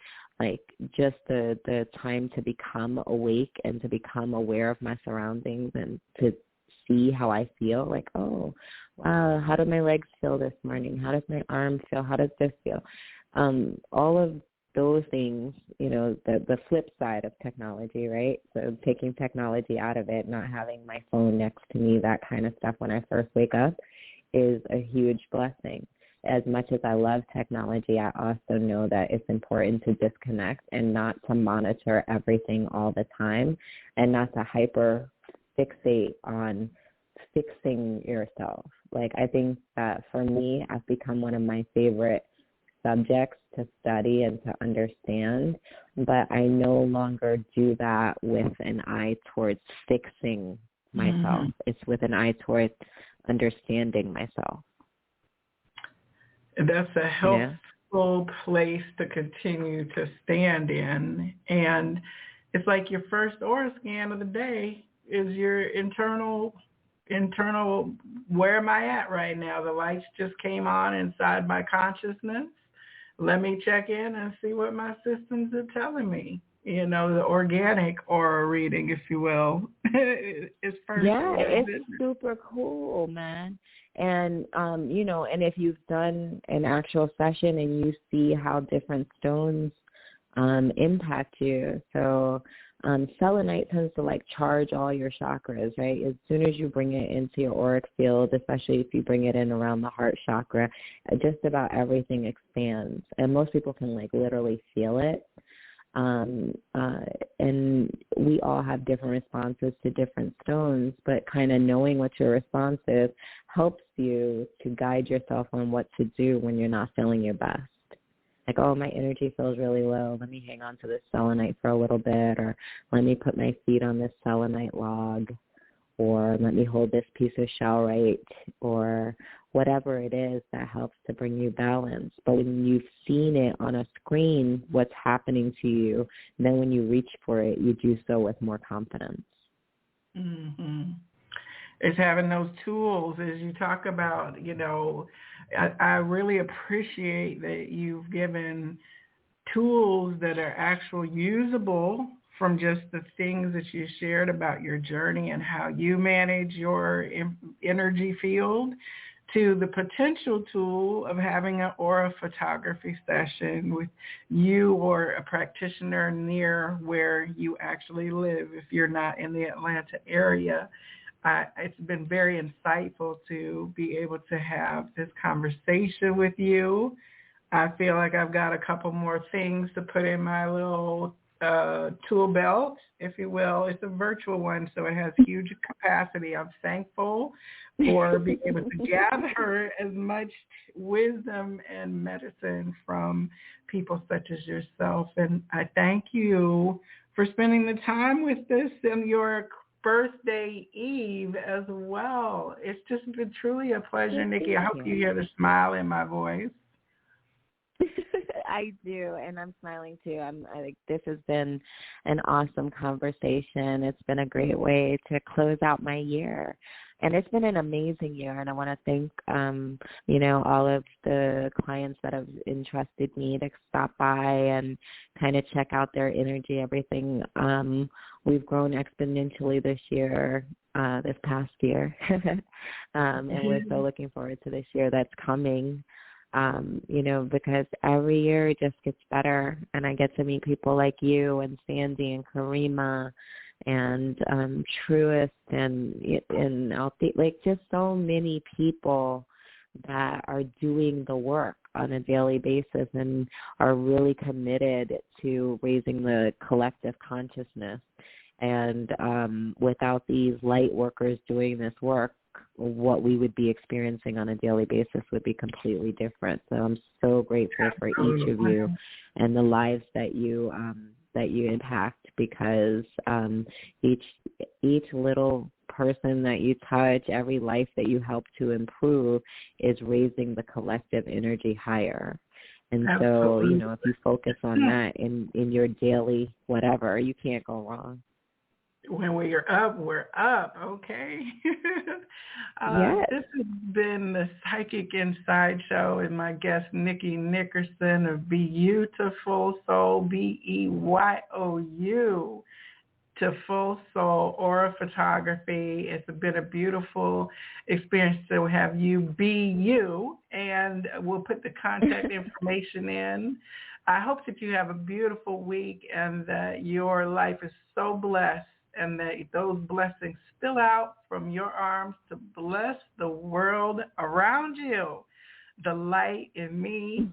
Just the time to become awake and to become aware of my surroundings and to see how I feel. Oh, wow, how do my legs feel this morning? How does my arm feel? How does this feel? All of those things, the flip side of technology, right? So taking technology out of it, not having my phone next to me, that kind of stuff when I first wake up, is a huge blessing. As much as I love technology, I also know that it's important to disconnect and not to monitor everything all the time, and not to hyper fixate on fixing yourself. Like, I think that for me, I've become one of my favorite subjects to study and to understand, but I no longer do that with an eye towards fixing myself. It's with an eye towards understanding myself. That's a helpful place to continue to stand in. And it's like your first aura scan of the day is your internal, where am I at right now? The lights just came on inside my consciousness. Let me check in and see what my systems are telling me. You know, the organic aura reading, if you will, is first. Yeah, it's super cool, man. And, you know, and if you've done an actual session and you see how different stones impact you. So selenite tends to like charge all your chakras, right? As soon as you bring it into your auric field, especially if you bring it in around the heart chakra, just about everything expands. And most people can like literally feel it. And we all have different responses to different stones, but kind of knowing what your response is helps you to guide yourself on what to do when you're not feeling your best. Like, oh, my energy feels really low. Let me hang on to this selenite for a little bit, or let me put my feet on this selenite log, or let me hold this piece of shellrite, or whatever it is that helps to bring you balance. But when you've seen it on a screen, what's happening to you, then when you reach for it, you do so with more confidence. It's having those tools, as you talk about. You know, I really appreciate that you've given tools that are actually usable from just the things that you shared about your journey and how you manage your energy field, to the potential tool of having an aura photography session with you or a practitioner near where you actually live if you're not in the Atlanta area. It's been very insightful to be able to have this conversation with you. I feel like I've got a couple more things to put in my little tool belt, if you will. It's a virtual one, so it has huge capacity. I'm thankful for being able to gather as much wisdom and medicine from people such as yourself. And I thank you for spending the time with us on your birthday eve as well. It's just been truly a pleasure, Nikki. I hope you hear the smile in my voice. I do, and I'm smiling too. This has been an awesome conversation. It's been a great way to close out my year, and it's been an amazing year. And I want to thank, you know, all of the clients that have entrusted me to stop by and kind of check out their energy, everything. We've grown exponentially this year, this past year, and we're so looking forward to this year that's coming. You know, because every year it just gets better, and I get to meet people like you and Sandy and Karima and Truist and like just so many people that are doing the work on a daily basis and are really committed to raising the collective consciousness. And without these light workers doing this work, what we would be experiencing on a daily basis would be completely different. So I'm so grateful for each of you and the lives that you impact, because each little person that you touch, every life that you help to improve is raising the collective energy higher. And so, you know, if you focus on that in your daily whatever, you can't go wrong. When we're up, okay? Yes. This has been the Psychic Inside Show, and my guest, Nikki Nickerson of BeYOUtiful Soul, BeYoutiful Soul Aura Photography. It's been a beautiful experience to have you be you, and we'll put the contact information in. I hope that you have a beautiful week and that your life is so blessed and that those blessings spill out from your arms to bless the world around you. The light in me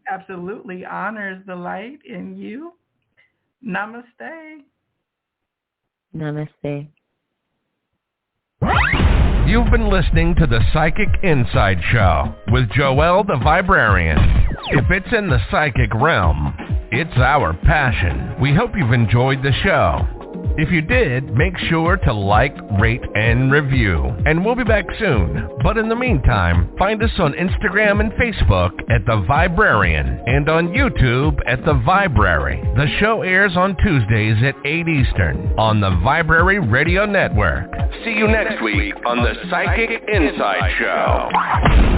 absolutely honors the light in you. Namaste. Namaste. You've been listening to the Psychic Inside Show with Joelle the Viberarian. If it's in the psychic realm, it's our passion. We hope you've enjoyed the show. If you did, make sure to like, rate, and review. And we'll be back soon. But in the meantime, find us on Instagram and Facebook at The Viberarian and on YouTube at The Viberary. The show airs on Tuesdays at 8 Eastern on the Viberary Radio Network. See you next week on the Psychic Inside Show.